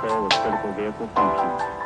control of critical vehicle functions.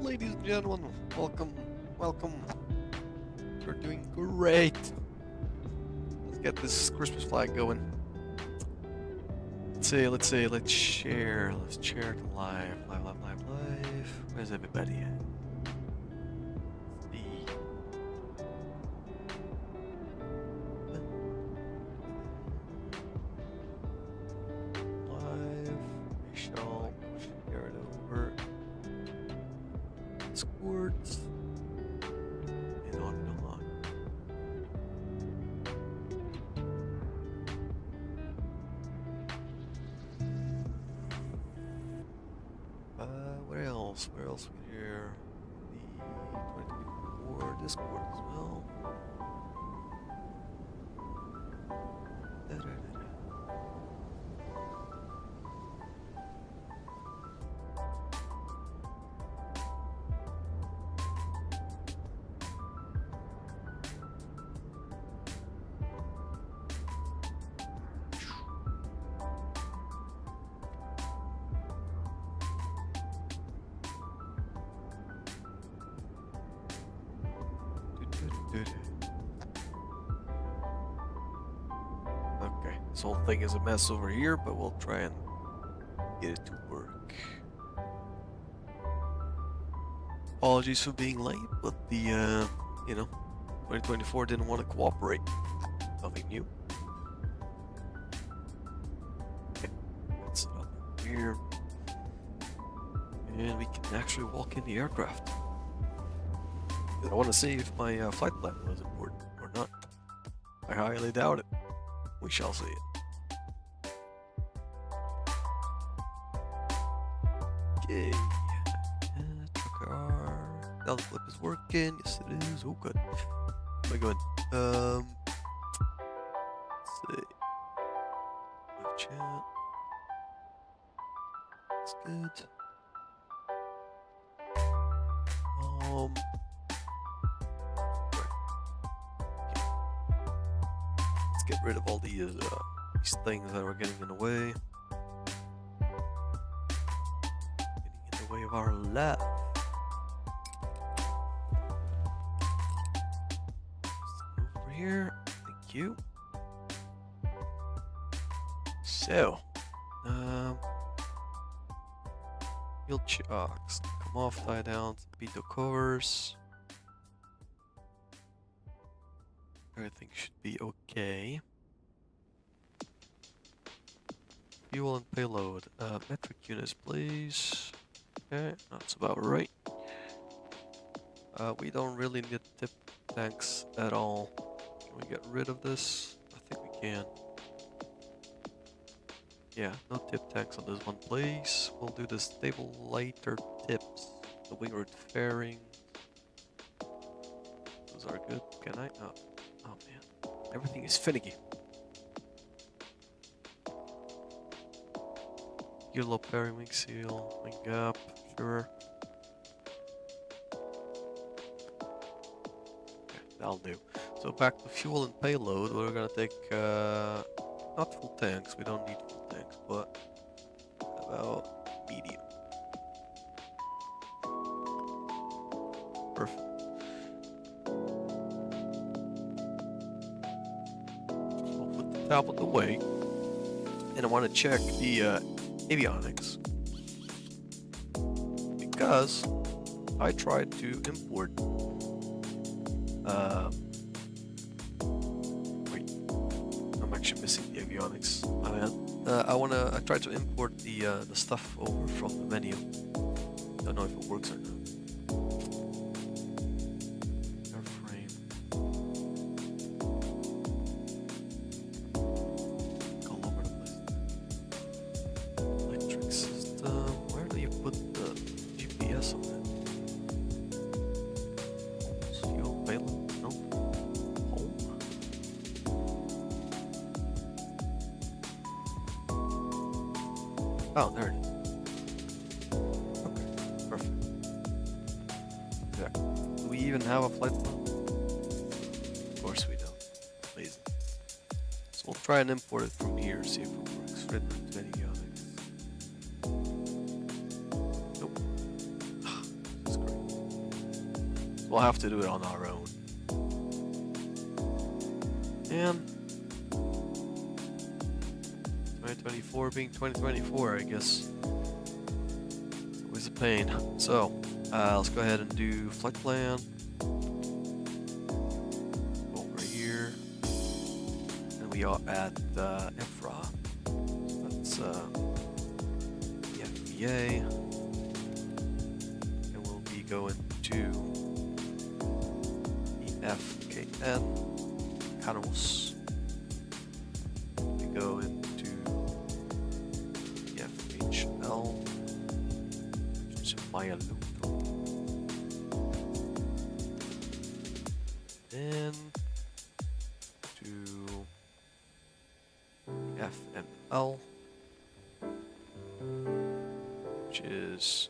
Ladies and gentlemen, welcome. You're doing great. Let's get this Christmas flag going. Let's share it live. Where's everybody at? Live. We shall share it over. Squirts. And on and on. Where else? Where else we hear the 2024 Discord as well. Okay, this whole thing is a mess over here, but we'll try and get it to work. Apologies for being late, but the 2024 didn't want to cooperate. Nothing new. Okay, let's set up here, and we can actually walk in the aircraft. I want to see if my flight plan was important or not. I highly doubt it. We shall see it. Okay. DelanClip is working. Yes, it is. Oh, good. Am I good? Let's see. Live chat. That's good. Get rid of all these things that are getting in the way. Getting in the way of our lab. Over here. Thank you. So, fuel chocks, come off, tie down, torpedo covers. Everything should be okay. Fuel and payload. Metric units, please. Okay, that's about right. We don't really need tip tanks at all. Can we get rid of this? I think we can. Yeah, no tip tanks on this one, please. We'll do the stable lighter tips. The wingward fairing. Those are good. Can I? Oh, oh man. Everything is finicky. Yellow pairing wing seal, wing gap, sure. Okay, that'll do. So back to fuel and payload, we're gonna take not full tanks, we don't need full tanks, but about medium. Perfect. I'll put the tablet away, and I want to check the avionics, because I tried to import wait, I'm actually missing the avionics. Oh, man. I tried to import the stuff over from the menu. Don't know if it works or not. Airframe. All over the place. Electric system. Where do you put the GPS on it? Fuel payload? No. Home? Oh, there it is. Okay, perfect. Yeah. Do we even have a flight plan? Of course we don't. Amazing. So we'll try and import it from here, see if it works. Fit into any avionics. Nope. That's great. We'll have to do it on our own. And 2024 being 2024, I guess. It's always a pain. So, let's go ahead and do flight plan. Over here. And we are at EFRA. That's EFVA. And we'll be going to EFKN. Canals. We go into EFHL, which is Maya Luto. Then to EFML, which is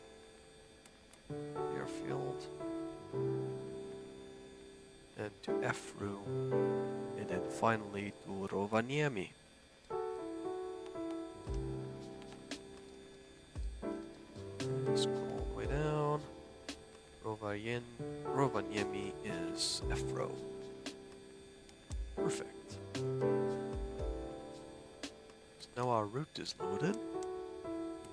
airfield, and to EFRU, and then finally to Rovaniemi. Scroll all the way down. Rovaniemi is EFRO. Perfect. So now our route is loaded.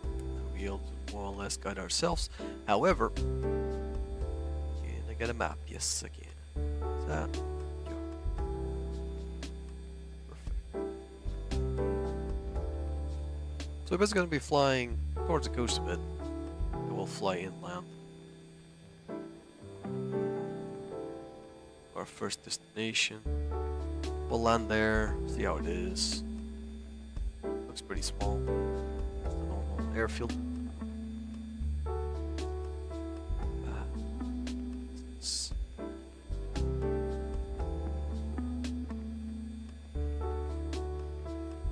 We'll be able to more or less guide ourselves. However, can I get a map? Yes, I can. Is that? Yeah. Perfect. So we're basically going to be flying towards the coast a bit. And we'll fly inland. Our first destination. We'll land there, see how it is. Looks pretty small. It's the normal airfield.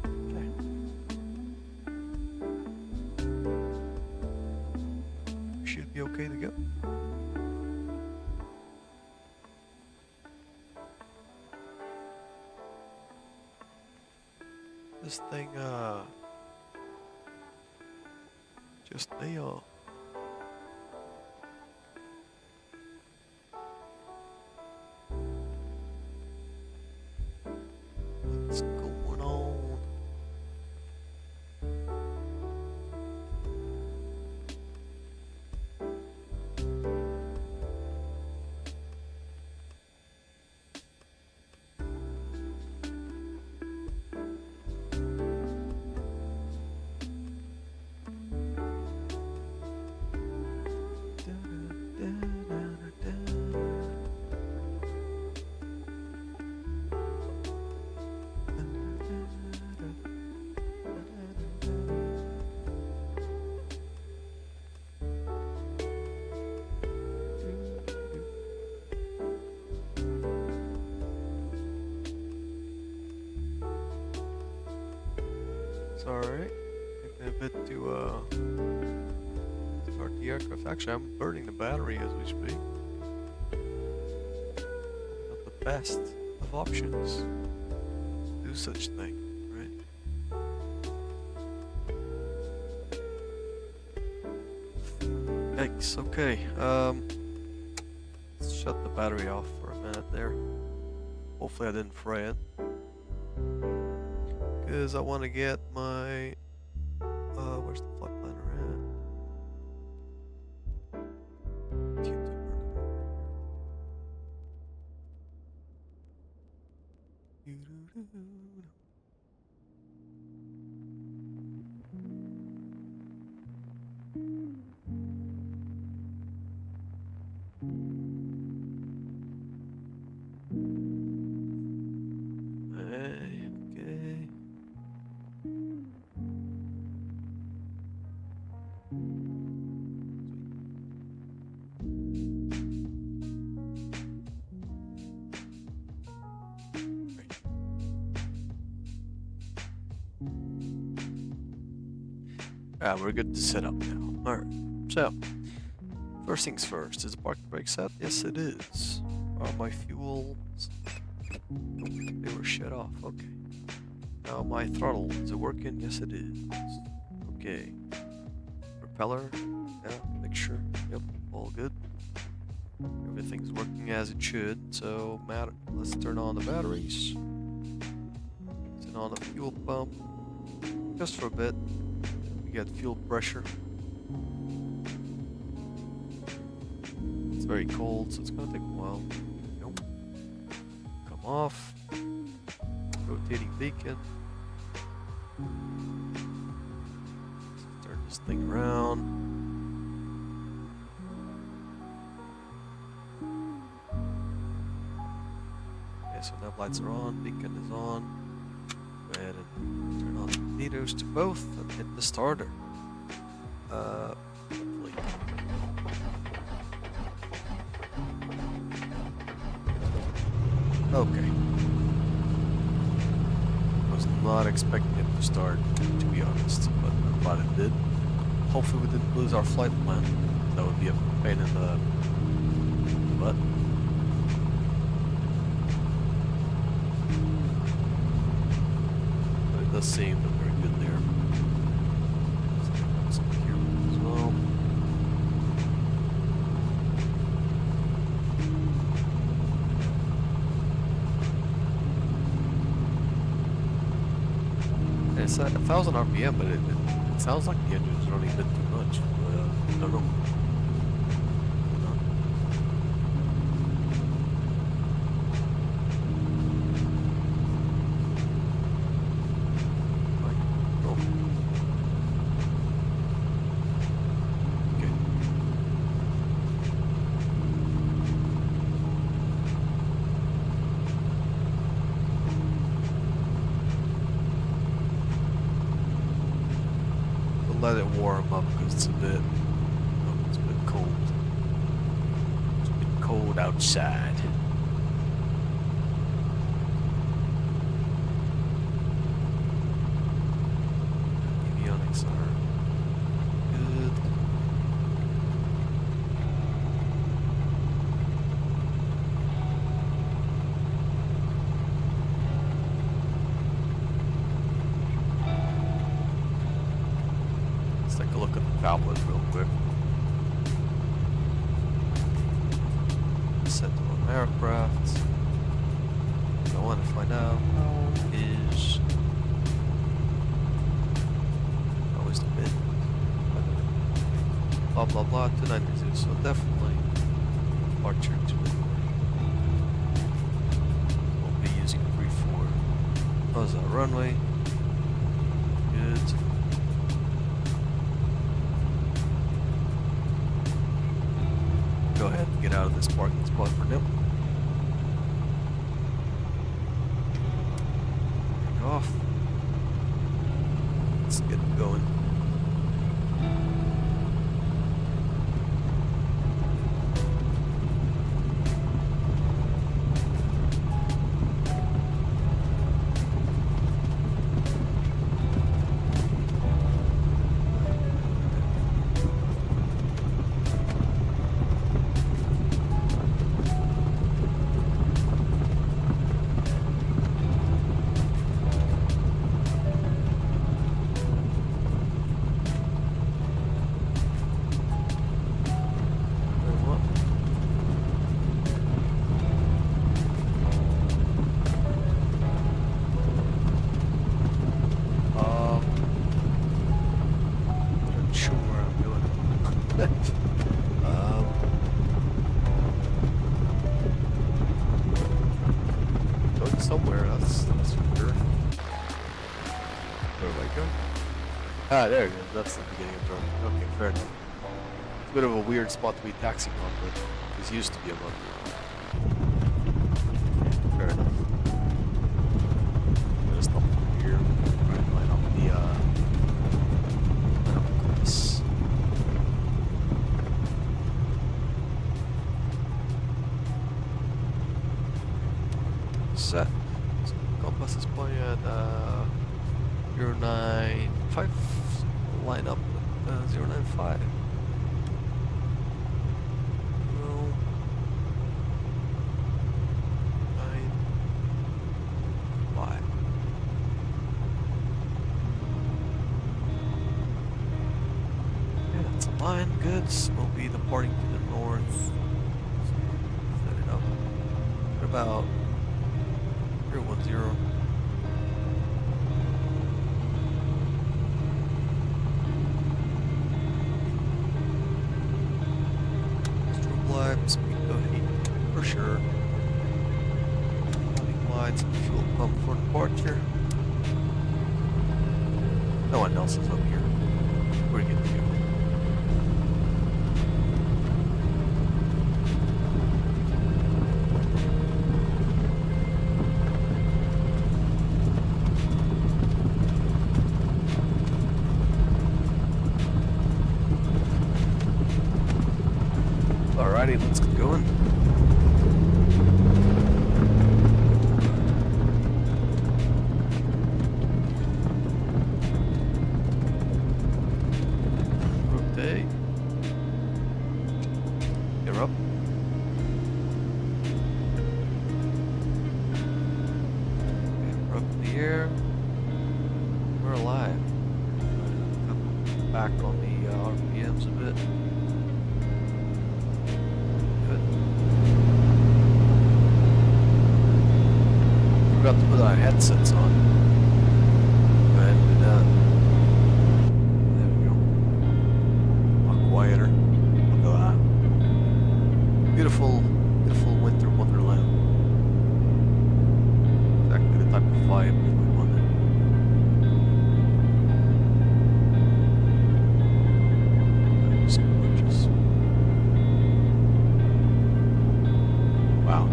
Okay. Should be okay to go. This thing, just nail. What's going on? It's alright. Taking a bit to start the aircraft. Actually, I'm burning the battery as we speak. Not the best of options to do such thing, right? Yikes, okay. Let's shut the battery off for a minute there. Hopefully I didn't fry it. Because I want to get my... where's the flight planner at? Okay. We're good to set up now. Alright, so first things first, is the parking brake set? Yes, it is. Are my fuels? They were shut off, okay. Now my throttle, is it working? Yes, it is. Okay. Propeller, yeah, make sure. Yep, all good. Everything's working as it should, so let's turn on the batteries. Turn on the fuel pump, just for a bit. We get fuel pressure. It's very cold, so it's gonna take a while. Nope. Come off. Rotating beacon. Let's turn this thing around. Okay, so now lights are on, beacon is on. Go ahead and turn on the meters to both and hit the starter. Hopefully. Okay. Was not expecting it to start, to be honest, but I'm glad it did. Hopefully we didn't lose our flight plan. That would be a pain in the butt. But it does seem that we're good there. Some here as well. It's at 1,000 RPM, but it sounds like the engine's running a bit too much. I don't know. Let it warm up because it's a bit cold. It's a bit cold outside. Avionics are good. Take a look at the tablet real quick. Set to an aircraft. What I want to find out is how is the bid? Blah blah blah 290, so definitely departure to it. We'll be using 3-4. How's that runway? Good. Go ahead and get out of this parking spot for now. Take off. Let's get it going. going? Ah, there it is. That's the beginning of the road. Okay, fair enough. It's a bit of a weird spot to be taxiing on, but it's used to be a road. Fair enough. I'm gonna stop here. Try and line up the compass. Set. So compass is pointing at 095. Line up with 095. Well, 95. Yeah, that's a line. Good. We'll be departing to the north. Set it up. What about 010? Speed of heat for sure. Running lights, fuel pump for departure. No one else is up here. We're good to go. Alrighty, let's get going. Rotate. You're up. Okay, we're up in the air. We're alive. Back on the RPMs a bit. Forgot to put our headsets on. Go ahead and do that. There we go. A lot quieter. Look at that. Beautiful, beautiful winter wonderland. Exactly the type of vibe we wanted. Just gorgeous. Wow.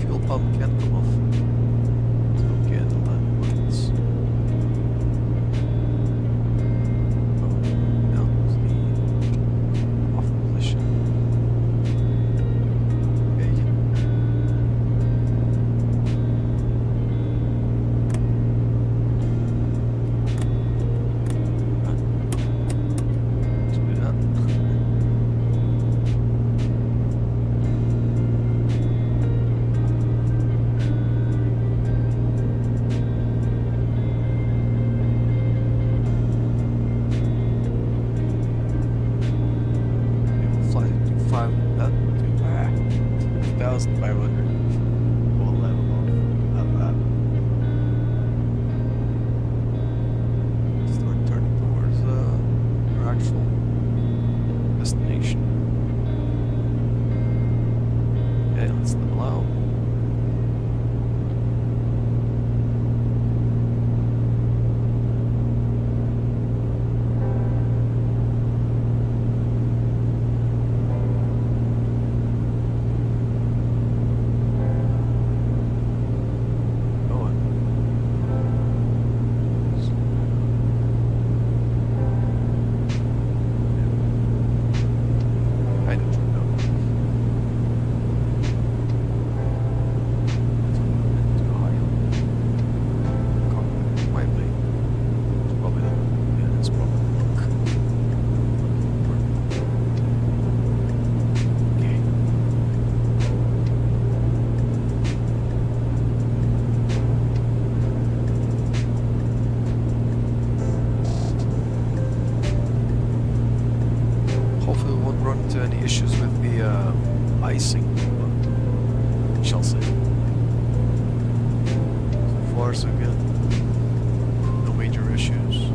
Fuel pump can't come off. So okay, the line lights. Oh, down to the off position. Okay. Let's do that. run into any issues with the icing, but we shall see. So far so good. No major issues.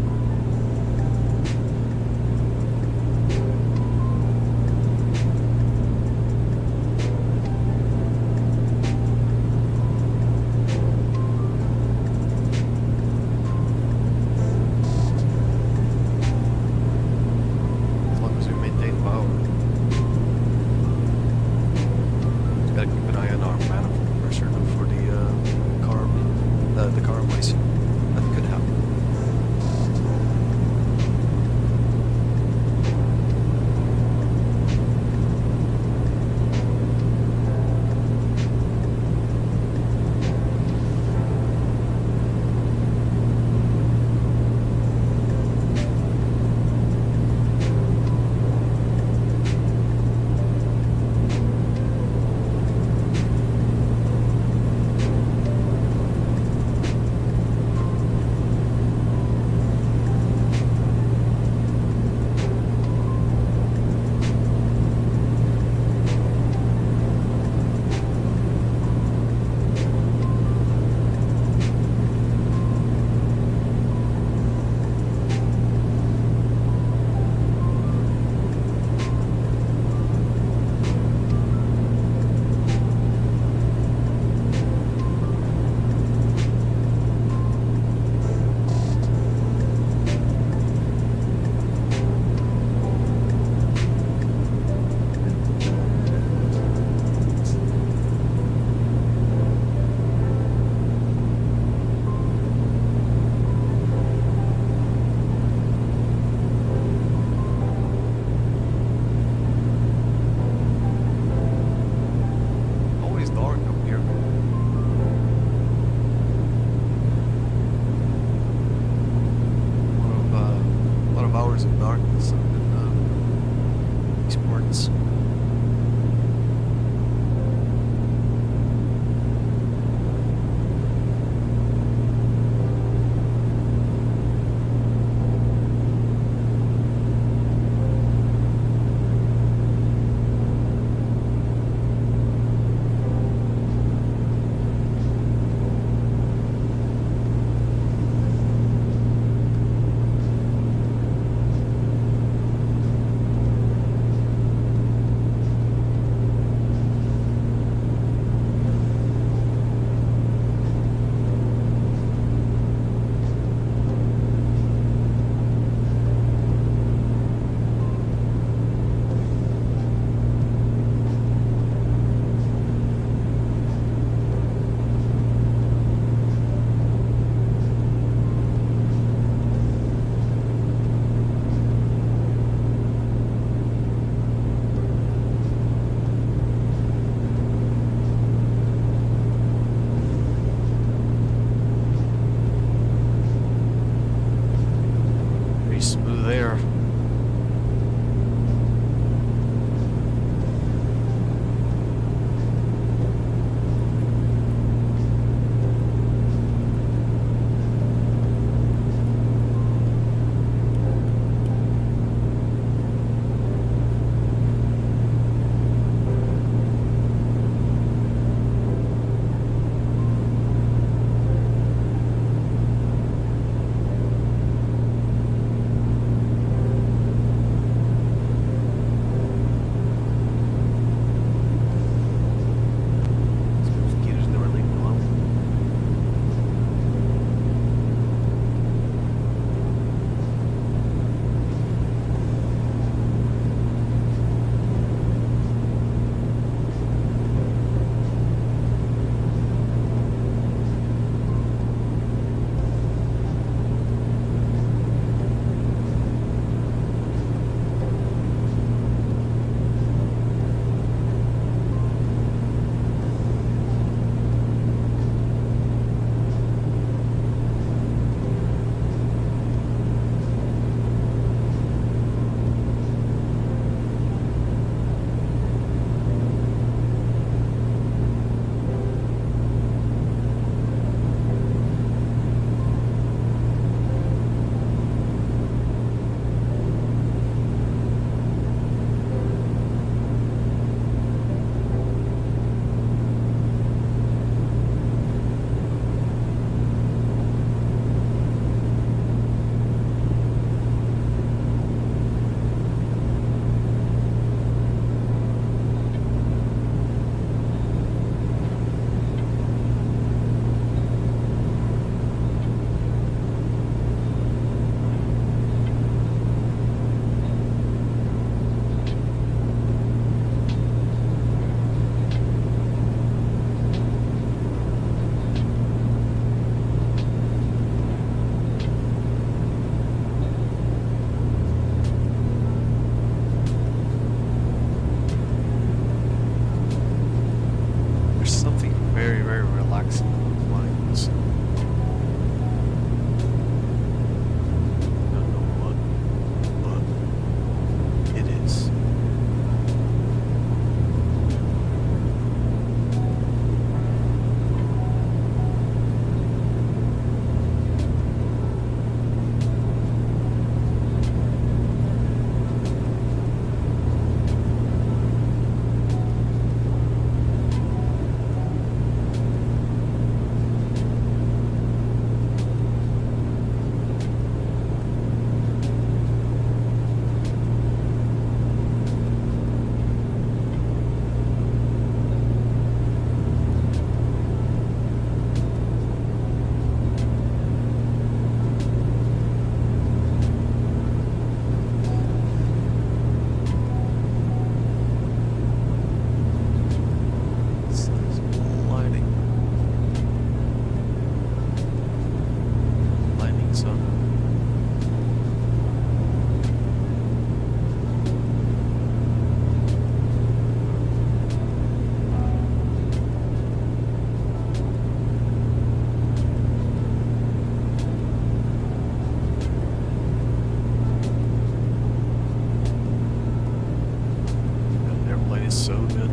so good.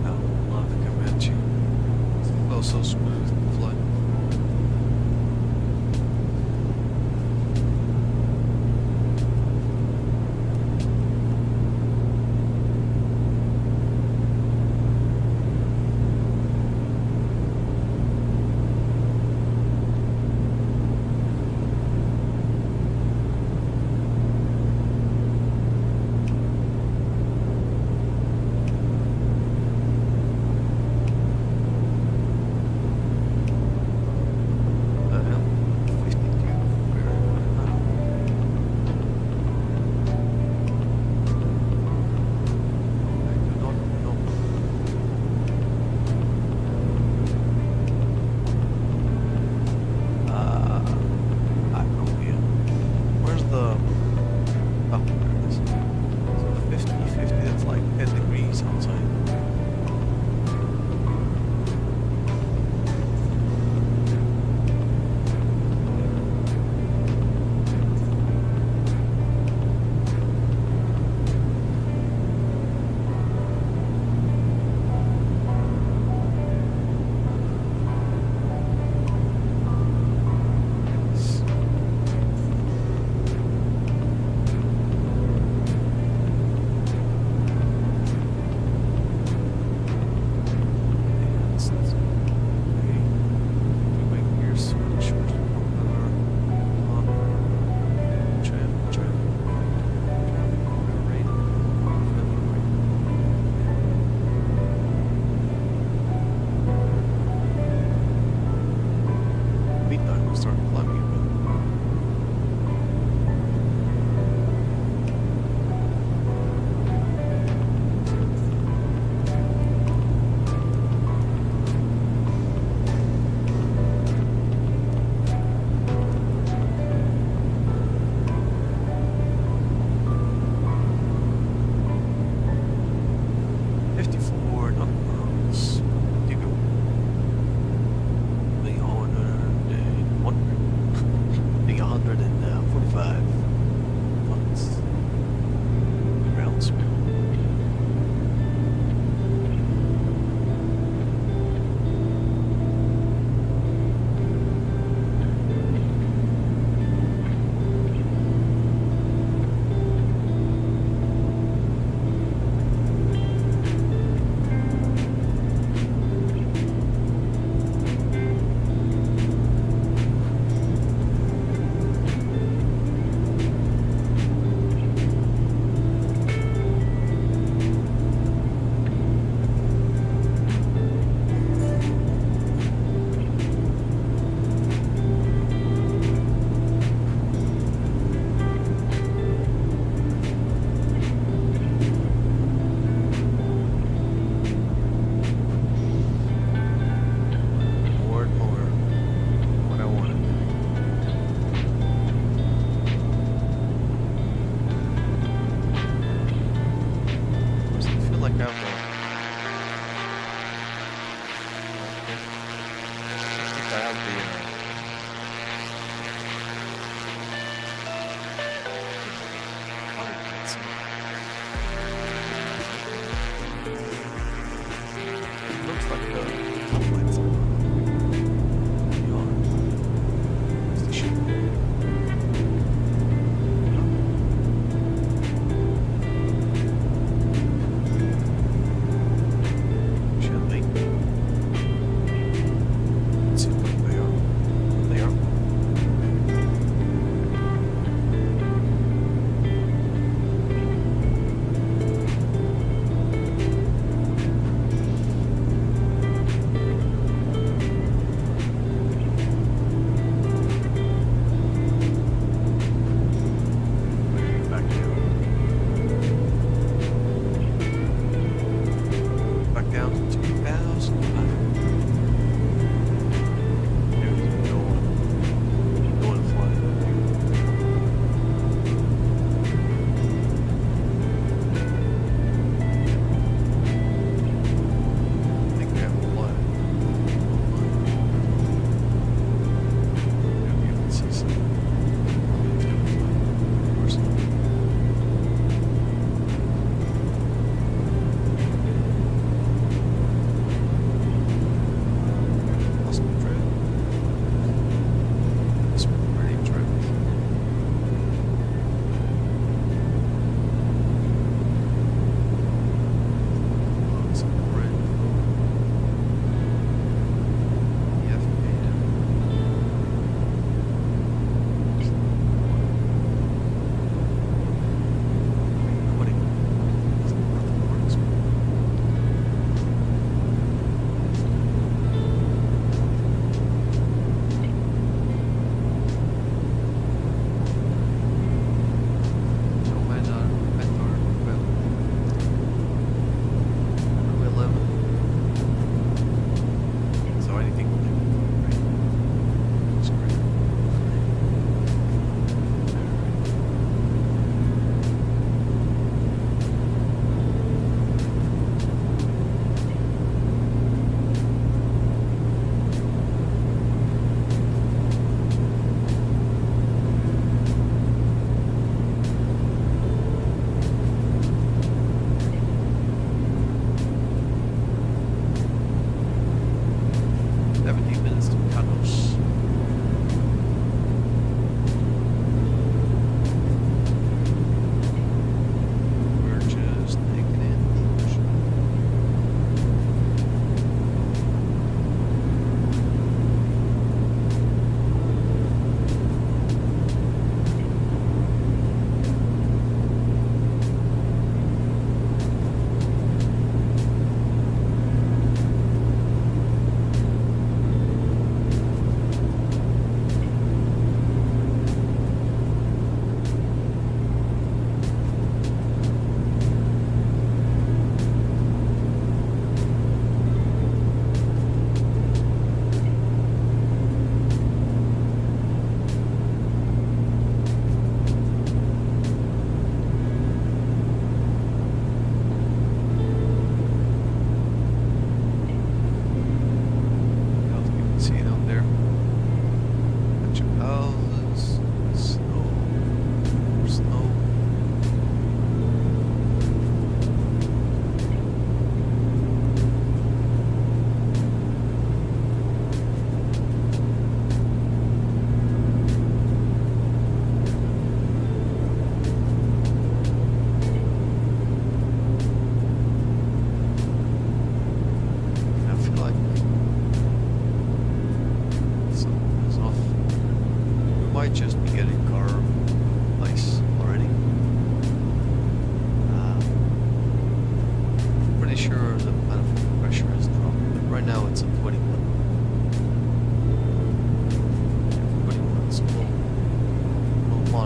I love the Comanche. It feels so smooth to fly.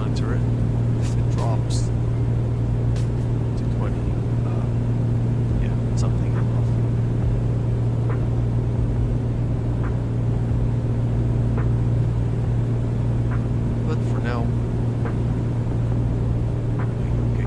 monitor it. If it drops to 20, yeah, something went off. But for now, okay.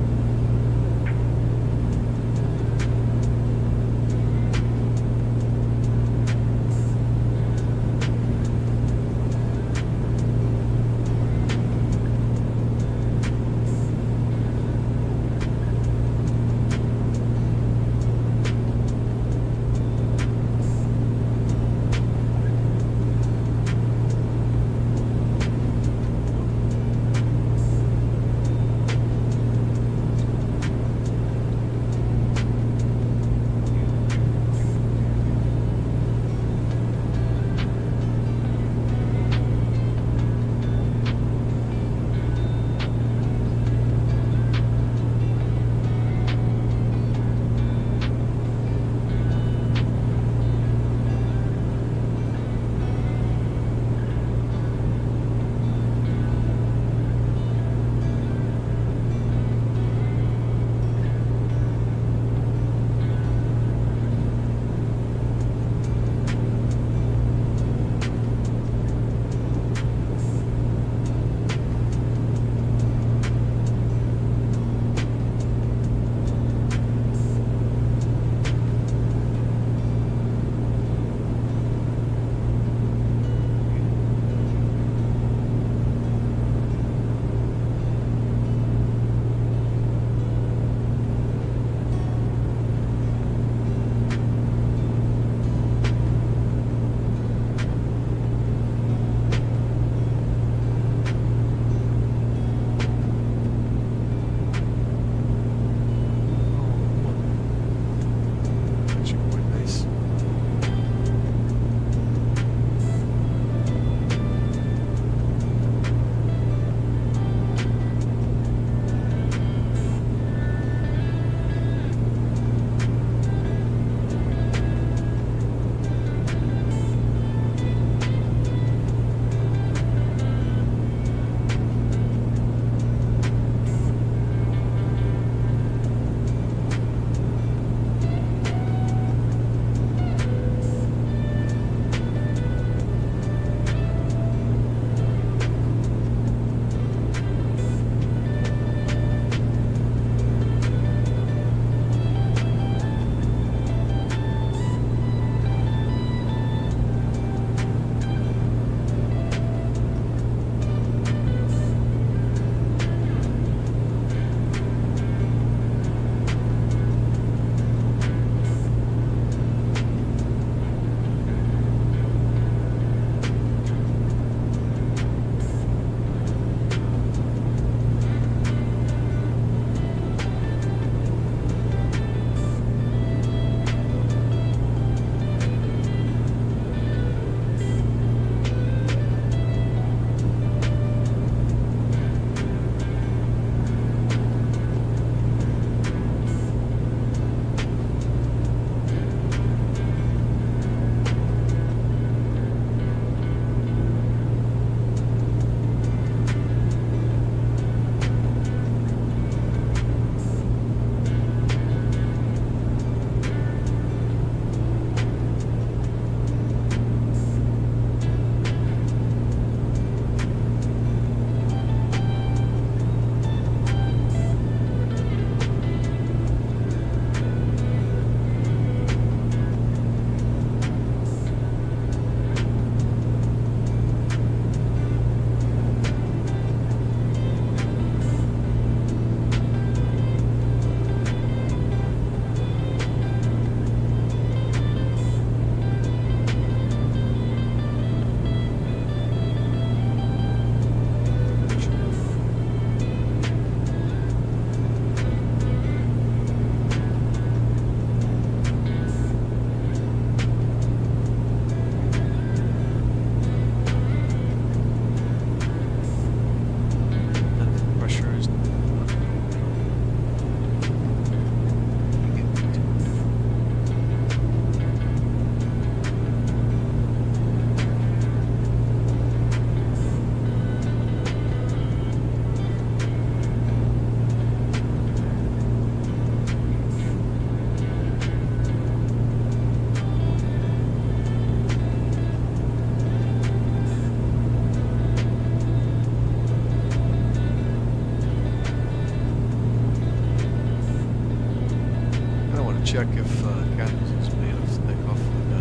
check if Cadmus is made of takeoff with the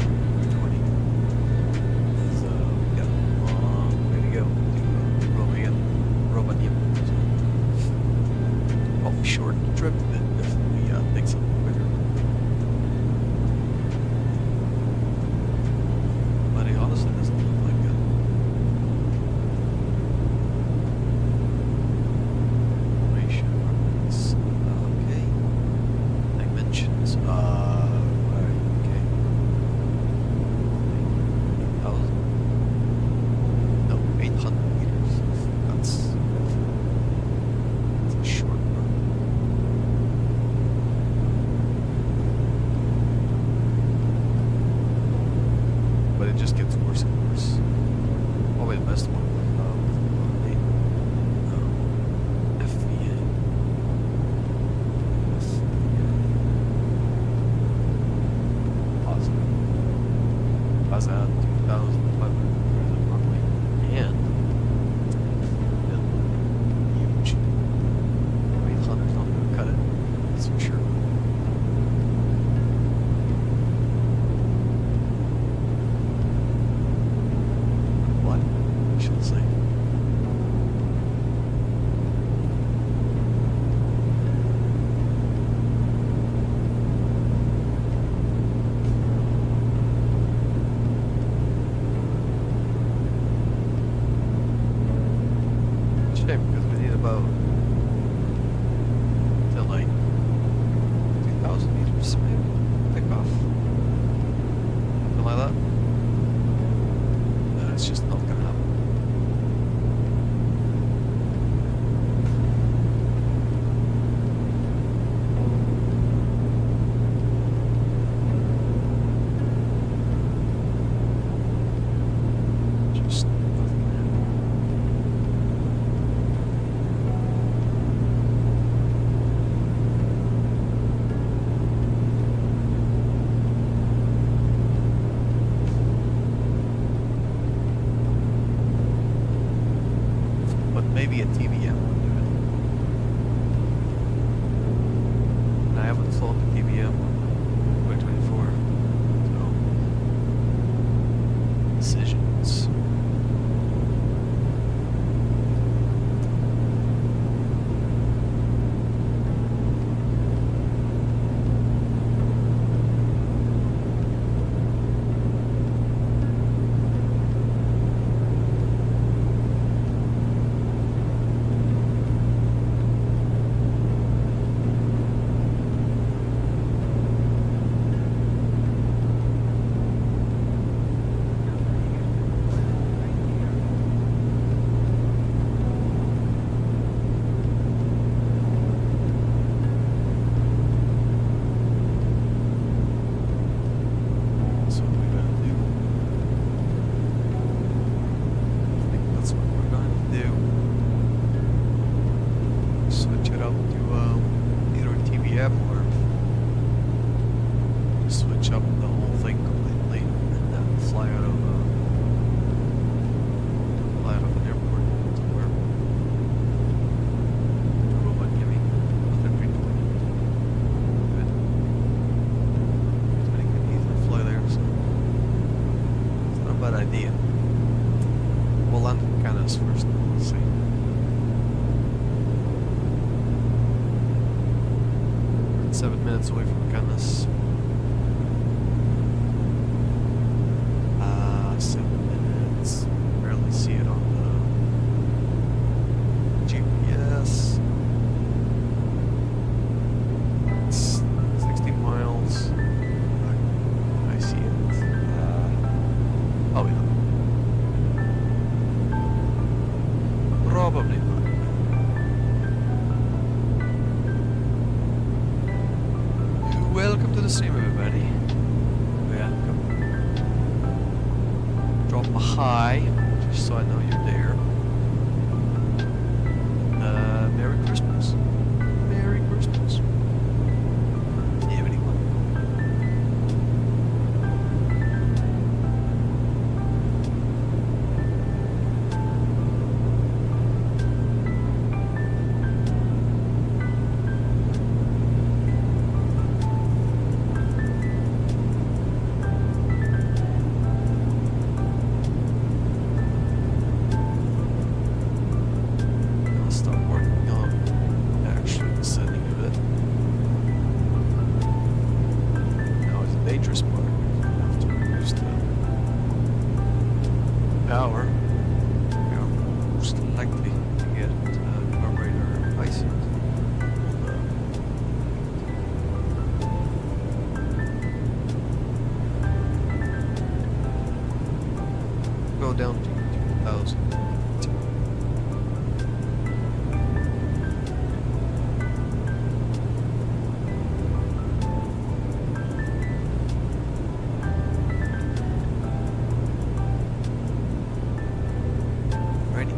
20. So we got a long way to go to Rovaniemi. So probably shorten the trip, but definitely take something quicker. But it honestly doesn't look like it. Okay. Dimensions. Right, okay. 8,000? No, 800 meters. That's a short run. But it just gets worse and worse. Probably the best one. FVA. Positive. That's at 2,500 meters of runway. And huge. 800's not gonna cut it. That's for sure. What? I should say. Shame because we need about to like 2,000 meters maybe take off. Something like that. It's just not gonna happen. Just nothing. But maybe a TBM would do it. And I haven't thought the TBM on 2024. So decisions. That's what we're gonna do. I think that's what we're going to do. Switch it up to either TBM or switch up the whole thing completely and then fly out of an airport somewhere. Rovaniemi, another 320. Good. I can easily fly there, so it's not a bad idea. We'll land in Canis first, we'll see. We're 7 minutes away from Canis. 7 minutes. Barely see it on the GPS. It's 16 miles. I see it. Probably not. Probably not. Welcome to the stream, everybody. Welcome. Drop a hi, just so I know you're there. Merry Christmas. Merry Christmas. Everyone. power, we are most likely to get carburetor icing. Go down to 2000. Ready?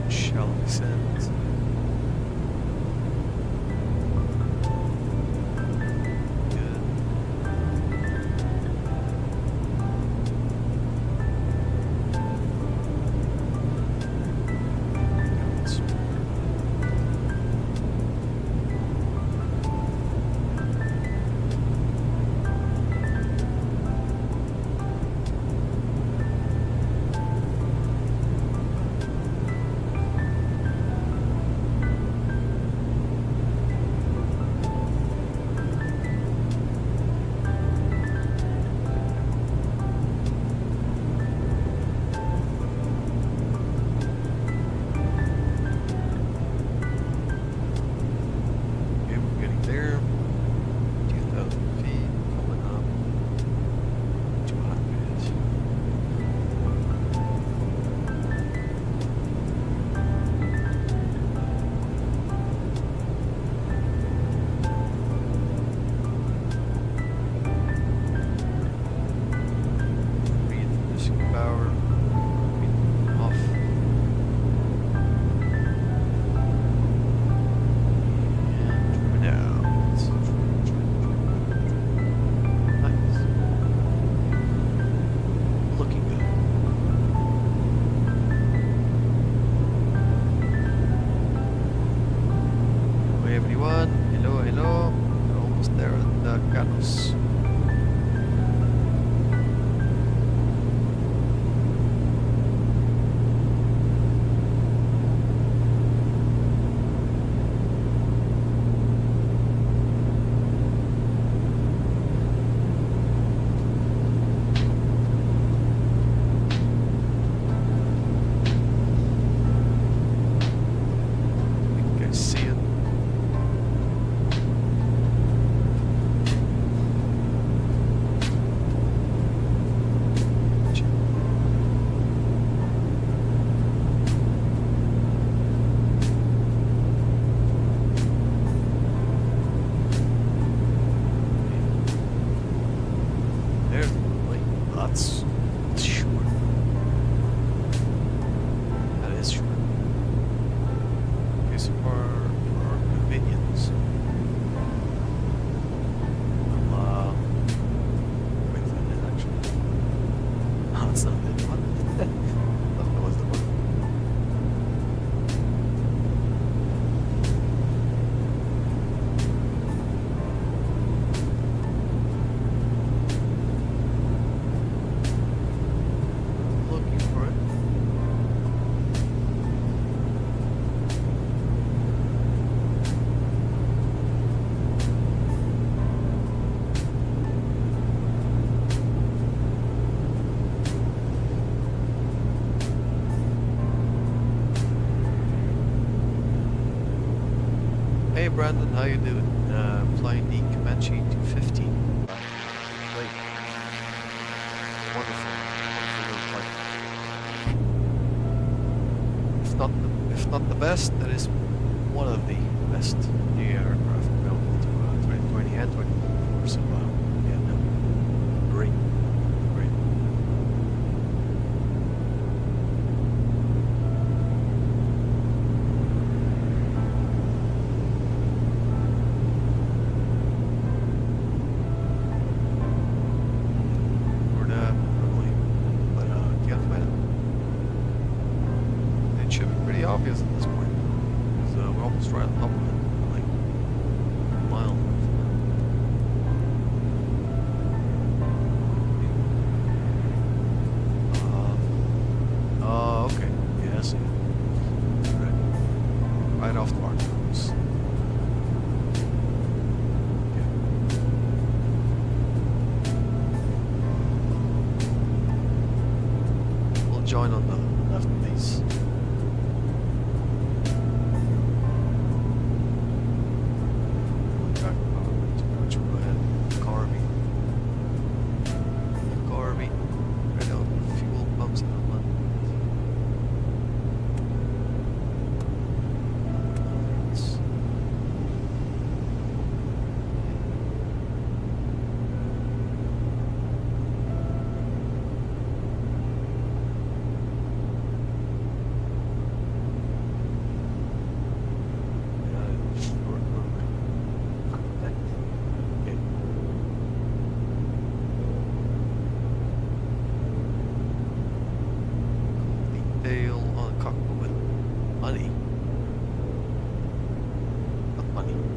It shall descend. Good. Okay, we're getting there. 2,000 feet coming up. 200. Reintroducing power. Off. And trim it out. Nice. Looking good. Hey everyone. Hello, hello. We're almost there at the Canos. You guys see it? There, wait, that's short. That is short. Okay, so for our convenience, I'll wait for that actually. Oh, it's not that one. That was the one. Looking for it. Hey Brandon, how you doing? Flying the Comanche 250. Great. Wonderful. Wonderful little flight. If not the best, that is one of the best new aircraft available to 2020 and 2024. So yeah, no, great, great. Or that probably, but can't find it. It should be pretty obvious at this point. So we're almost right on top of it, like a mile. Okay. Yeah, I see it. Right off the mark.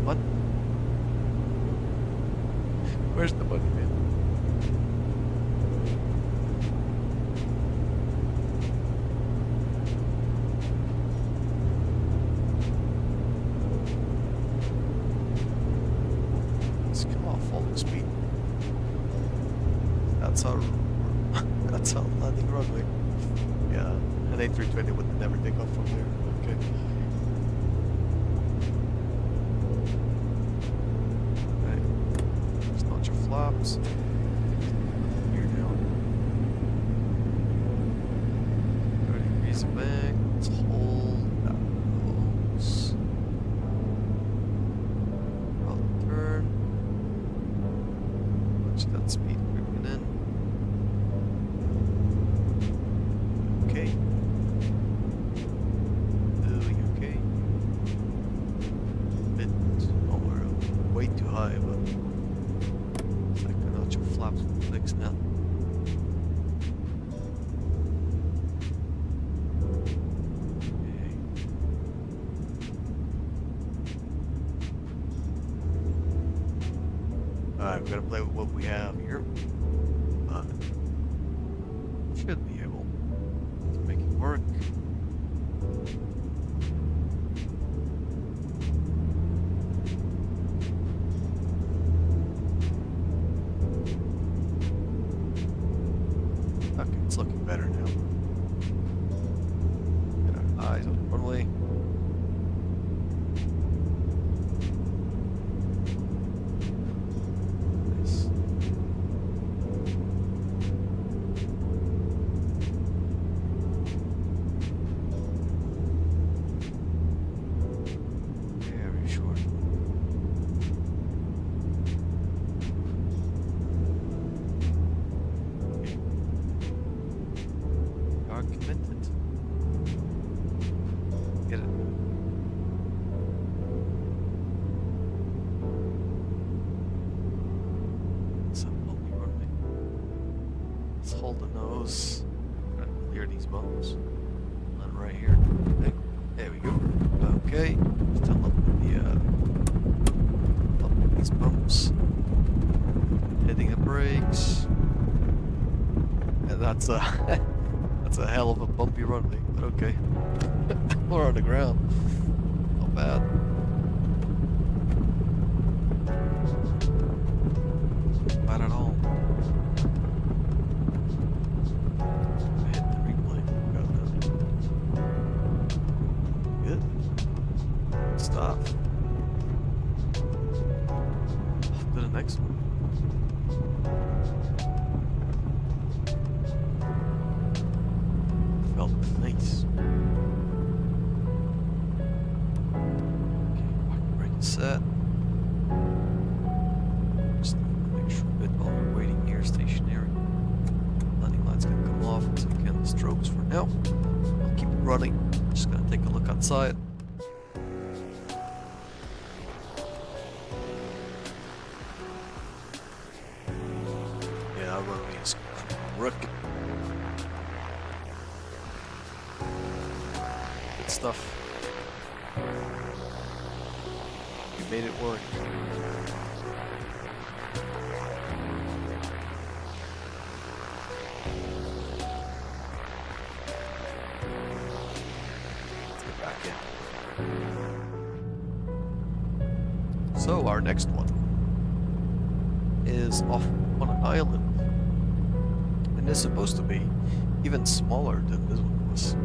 What? Where's the money, man? Let's come off full speed. That's our that's our landing runway. Yeah, an A320 would never take off from there. Okay. Flaps. Here now. 30 degrees back. Let's hold that nose. I'll turn. Watch that speed creeping in. Okay. You okay? Bit. Oh, we're way too high, but. Flaps fixed now. Okay. Alright, we're gonna play with what we have here. Should be able to make it work. It's looking better now. Get our eyes on the runway. Nice. Very short. Argumented. Get it. So bumpy runway. Let's hold the nose. Try to clear these bumps. Land right here. There we go. Okay. Still up with these bumps. Hitting the brakes. And that's a that's a hell of a bumpy runway, but okay. We're on the ground. Not bad. Bad at all. Hit the replay. Got that. Good. Good stuff. Off to the next one. Nice. Okay, parking brake is set. Just make sure a bit while we're waiting here, stationary. Landing lights gonna come off, so we can strobes for now. I'll keep it running. Just gonna take a look outside. Yeah, our runway is crooked. Stuff. We made it work. Let's get back in. So our next one is off on an island, and it's supposed to be even smaller than this one was.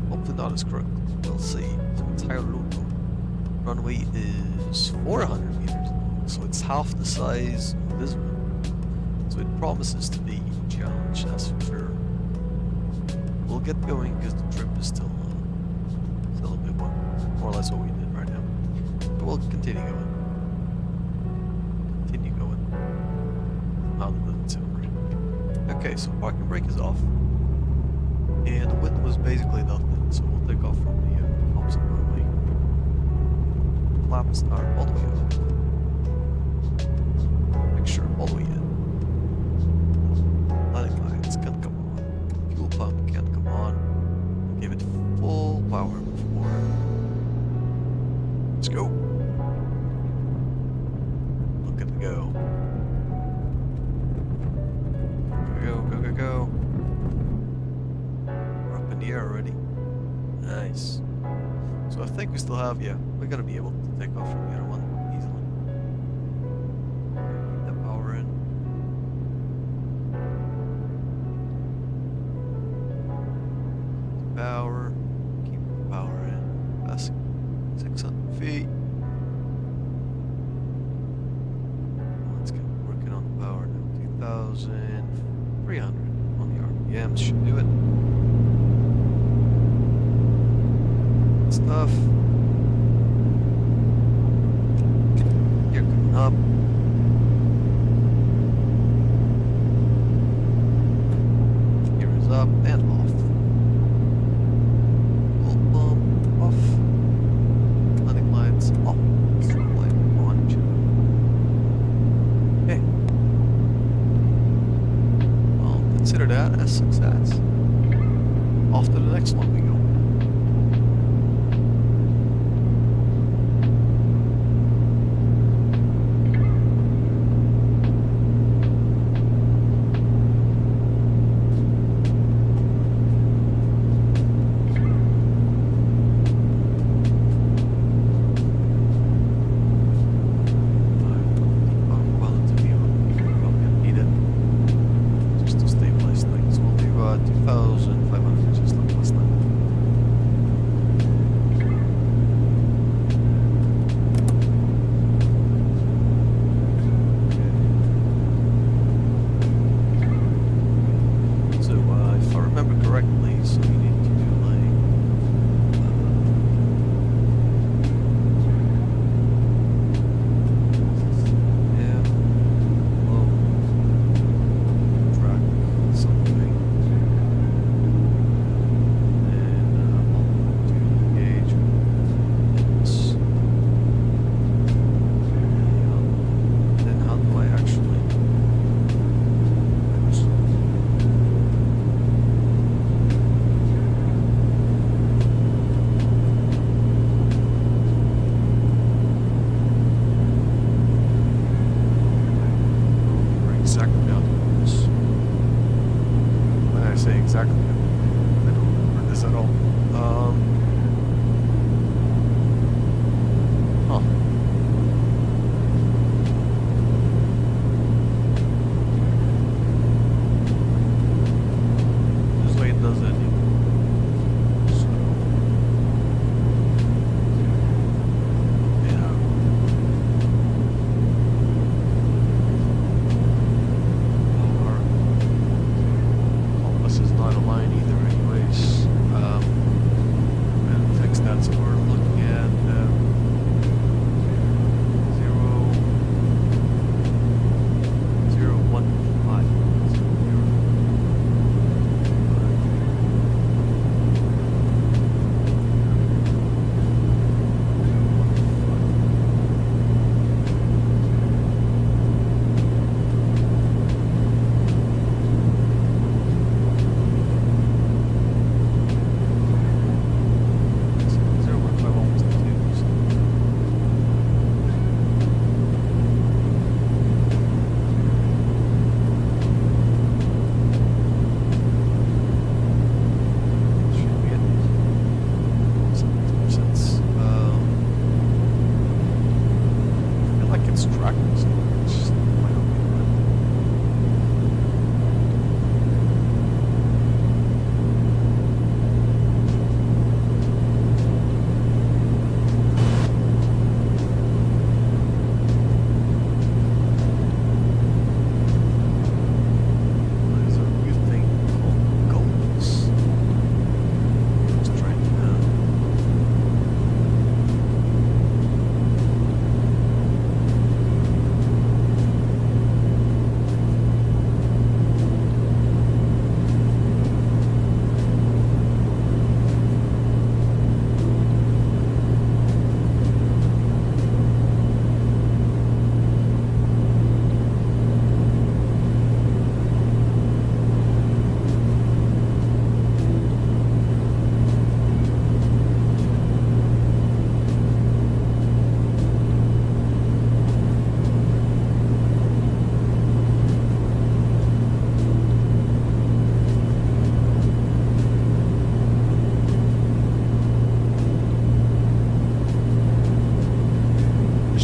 Hopefully not as crooked. We'll see. The entire runway is 400 meters long, so it's half the size of this one. So it promises to be a challenge, that's for sure. We'll get going because the trip is still a bit one, more or less what we did right now. But we'll continue going. Now that doesn't sound right. Okay, so parking brake is off. And the wind was basically nothing, so we'll take off from the opposite runway. Flaps are all the way up. Make sure all the way in. Landing lights can't come on. Fuel pump can't come on. Give it full power before. Let's go. So I think we still have, yeah, we're gonna be able to take off from the other one easily. Keep the power in. Power, keep the power in. Passing 600 feet. Let's get working on the power now. 2,300 on the RPMs should do it. Stuff. You're coming up. Gear is up and off. Full pump off. Landing lights off. Light on. Okay. Well, consider that as success. Off to the next one we go. $2,500 just like last time.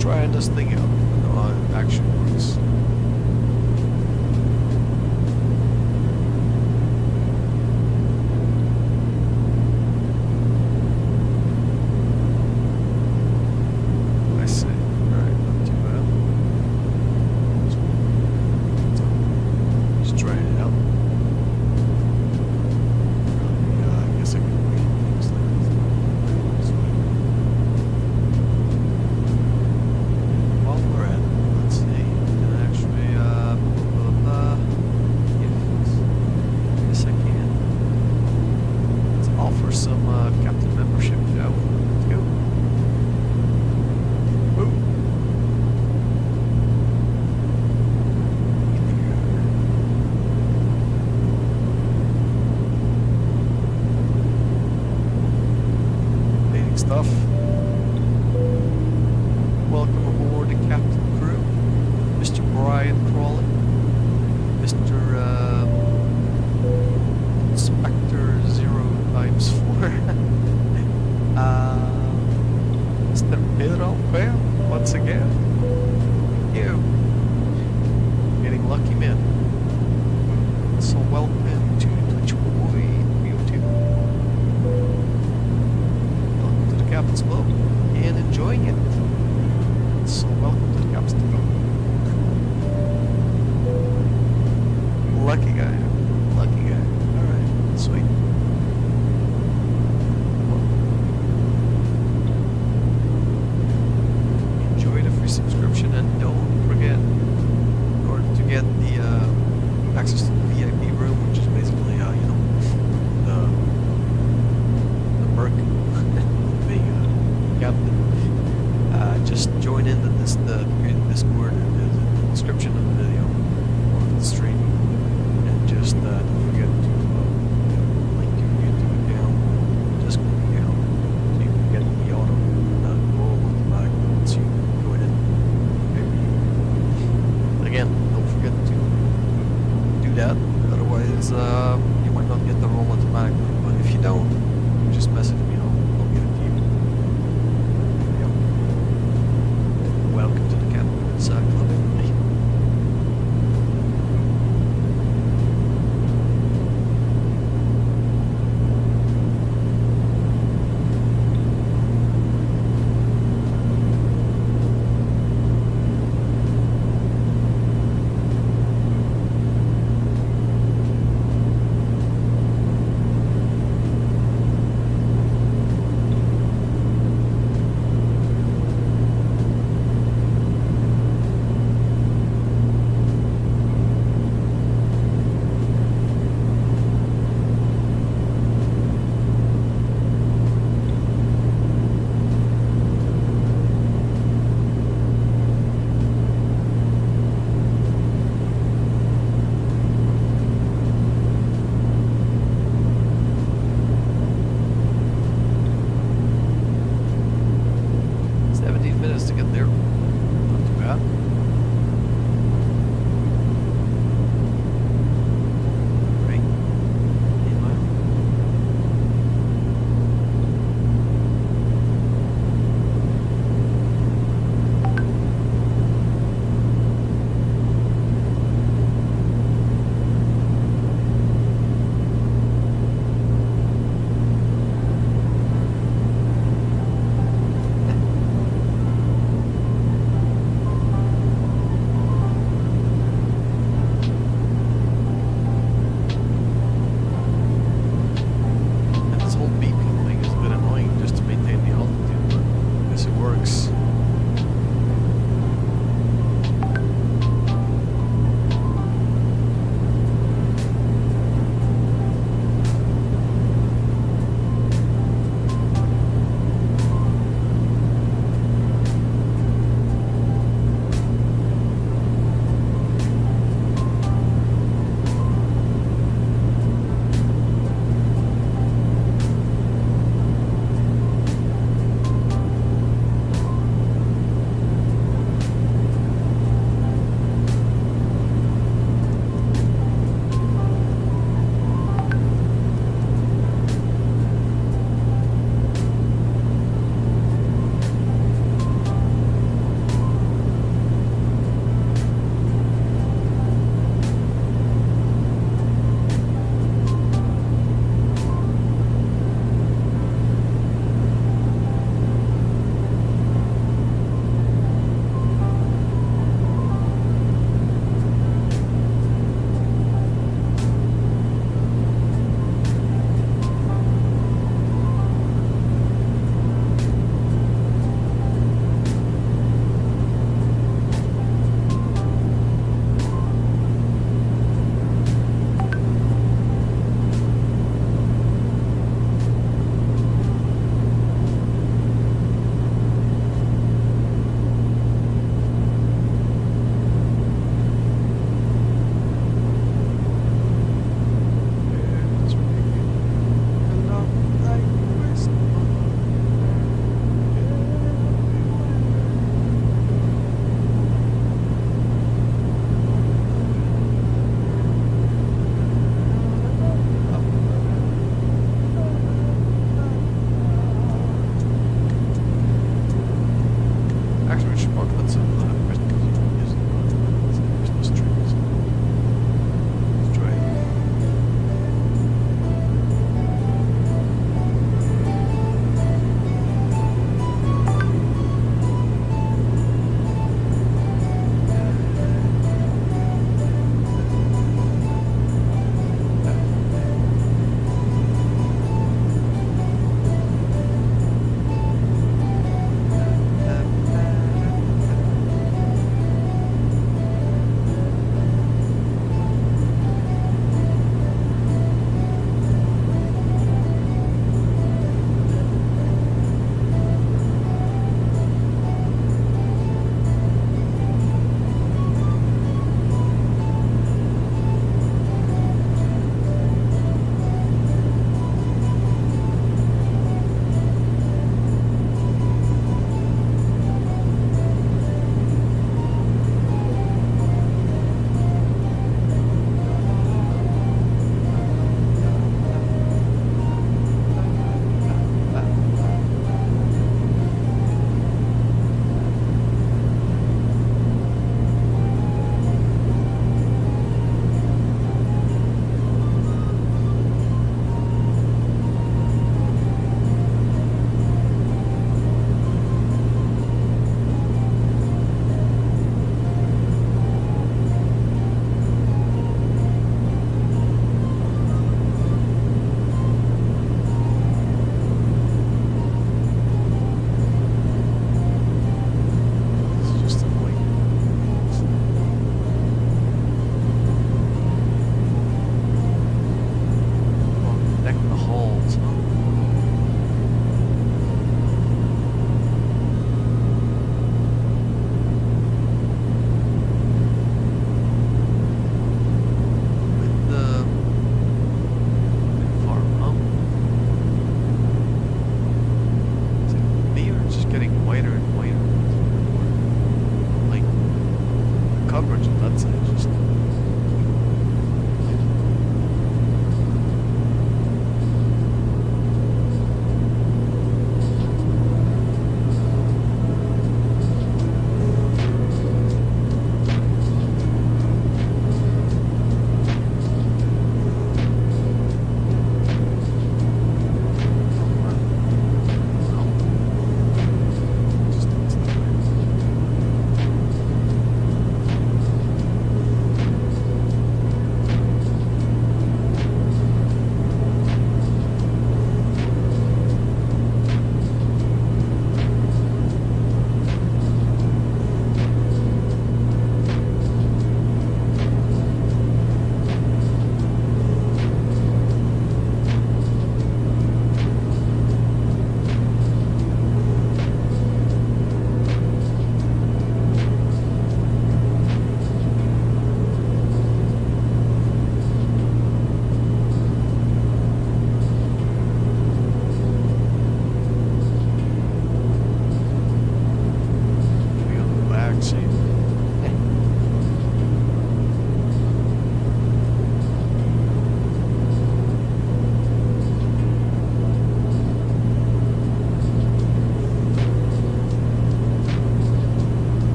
trying this thing out. How it actually works. I see. Alright, not too bad. Just trying it out. I guess I can wait things like this. While we're at it, let's see. Can I actually yes I can. Let's offer some captain membership, shall we? Let's go. Woo! Dating stuff. Welcome aboard the captain crew, Mr. Brian Crawley, Mr. Inspector 0x4, Mr. Pedro Bell, once again. You. Getting lucky, man. So welcome to Twitch Boy 302. Welcome to the Captain's Club and enjoying it. So welcome to the Captain's Club. Lucky guy. Lucky guy. Alright, sweet. Enjoy the free subscription and don't forget, in order to get the access to the VIP room, which is basically, the perk of being a captain, just join in the Discord, and there's a description of the video or the stream, and just don't forget to link your YouTube account, Discord account, so you can get the auto roll on the back once you join in. Again, don't forget to do that, otherwise you might not get the roll automatically, but if you don't, just message me, I'll get it to you. Yep. Welcome to the Captain's Club, everybody. To get there. Not too bad. Right.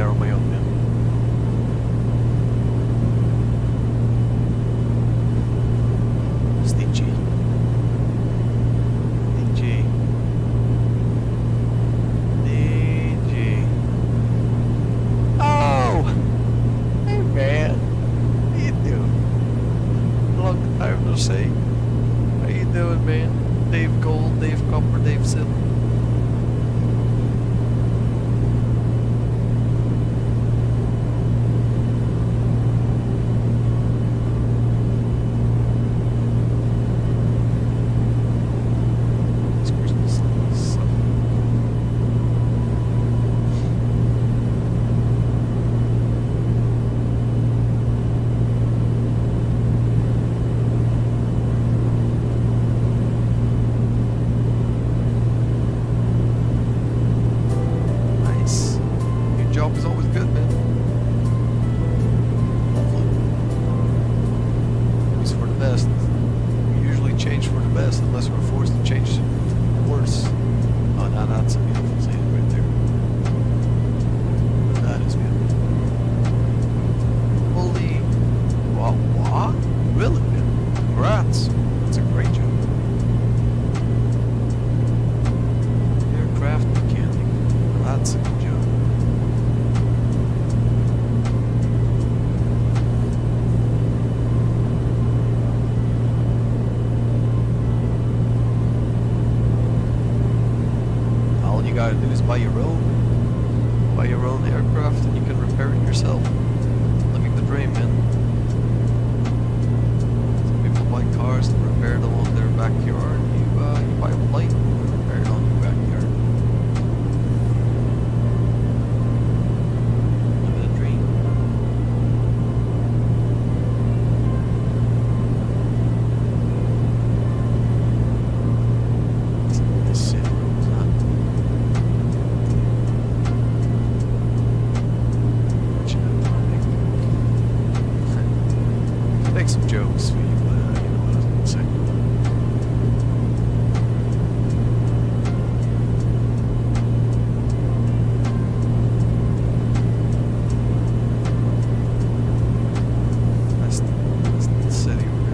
there on my own, man. Stingy. Stingy. Stingy. Oh! Hey, man. How you doing? Long time no see. How you doing, man? Dave Gold, Dave Copper, Dave Silver. Buy your own aircraft, and you can repair it yourself. Living the dream, man. Some people buy cars and repair them on their backyard. You buy a plane and repair it on your backyard. Living the dream. This city road's not. Make some jokes for you, but you know what I was going to say. That's the city over there.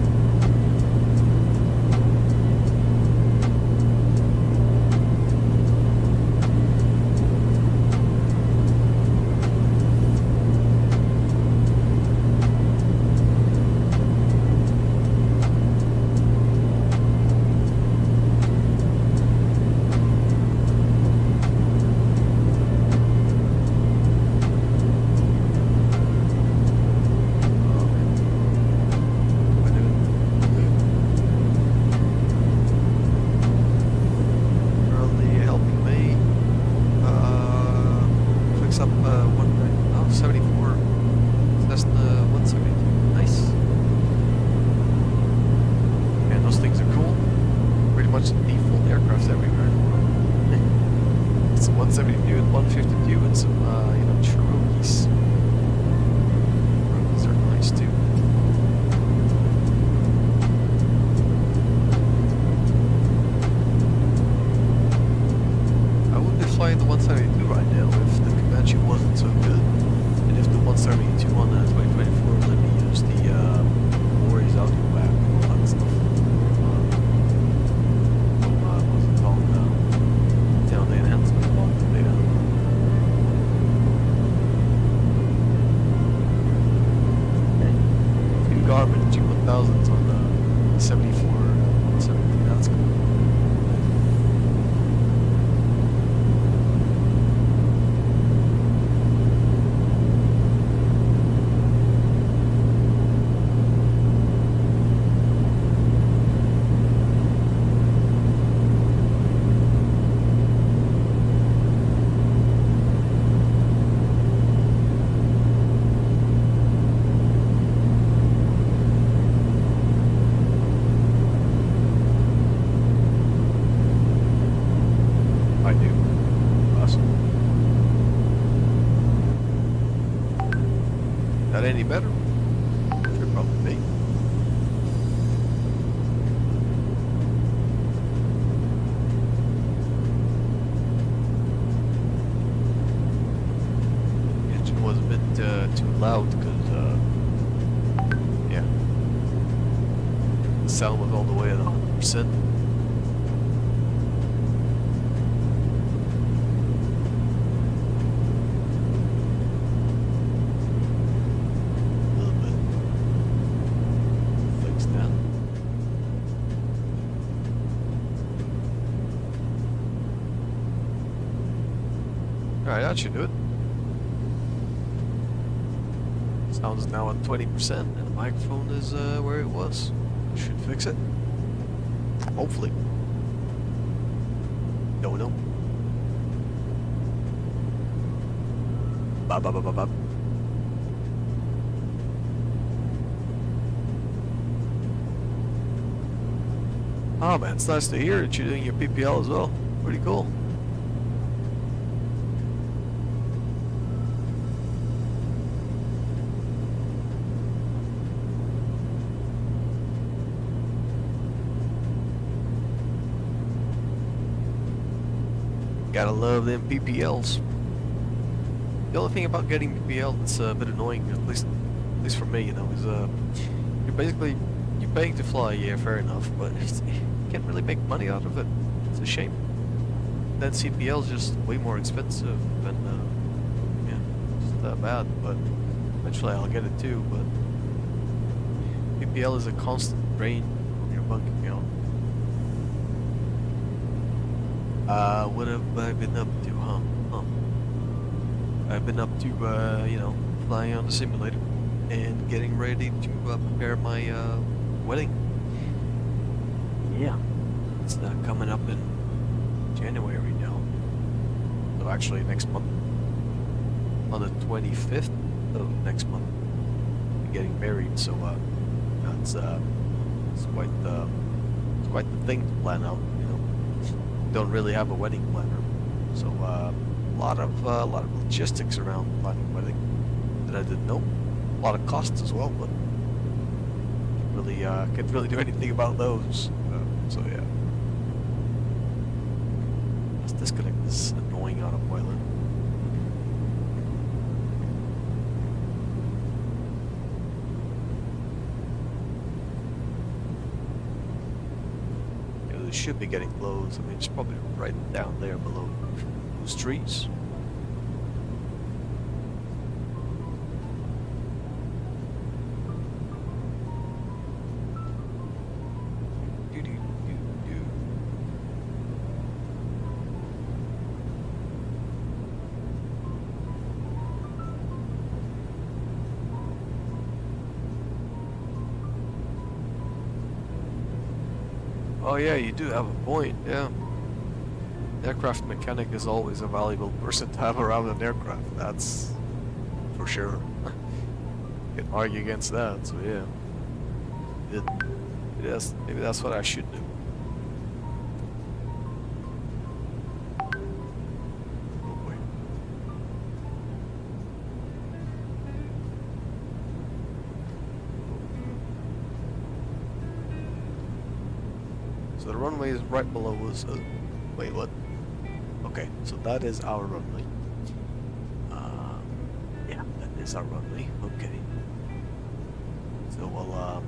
That any better? Should probably be. Yeah, loud because, yeah, the sound was all the way at 100%. A little bit. Fix that. Alright, that should do it. Sound is now at 20% and the microphone is where it was. Should fix it. Hopefully. Don't know. Ba ba ba ba ba. Oh man, it's nice to hear that you're doing your PPL as well. Pretty cool. Gotta love them PPLs. The only thing about getting PPL that's a bit annoying, at least for me, you know, is you're paying to fly, yeah, fair enough, but you can't really make money out of it. It's a shame. Then CPL is just way more expensive, and yeah, it's that bad. But eventually I'll get it too. But PPL is a constant drain on your bank account. What have I been up to, huh? I've been up to, you know, flying on the simulator and getting ready to prepare my wedding. Yeah, it's coming up in January now. So actually next month, on the 25th of next month, I'm getting married. So that's it's quite the thing to plan out. Don't really have a wedding planner, so a lot of logistics around planning a wedding that I didn't know. A lot of costs as well, but can't really do anything about those. So yeah, let's disconnect this annoying autoboiler. Should be getting close. I mean, it's probably right down there below those trees. Oh yeah, you do have a point, yeah. Aircraft mechanic is always a valuable person to have around an aircraft, that's for sure. Can't argue against that, so yeah. Maybe that's what I should do. Oh boy. So the runway is right below us. Wait, what? Okay, so that is our runway. Yeah, that is our runway. Okay. So we'll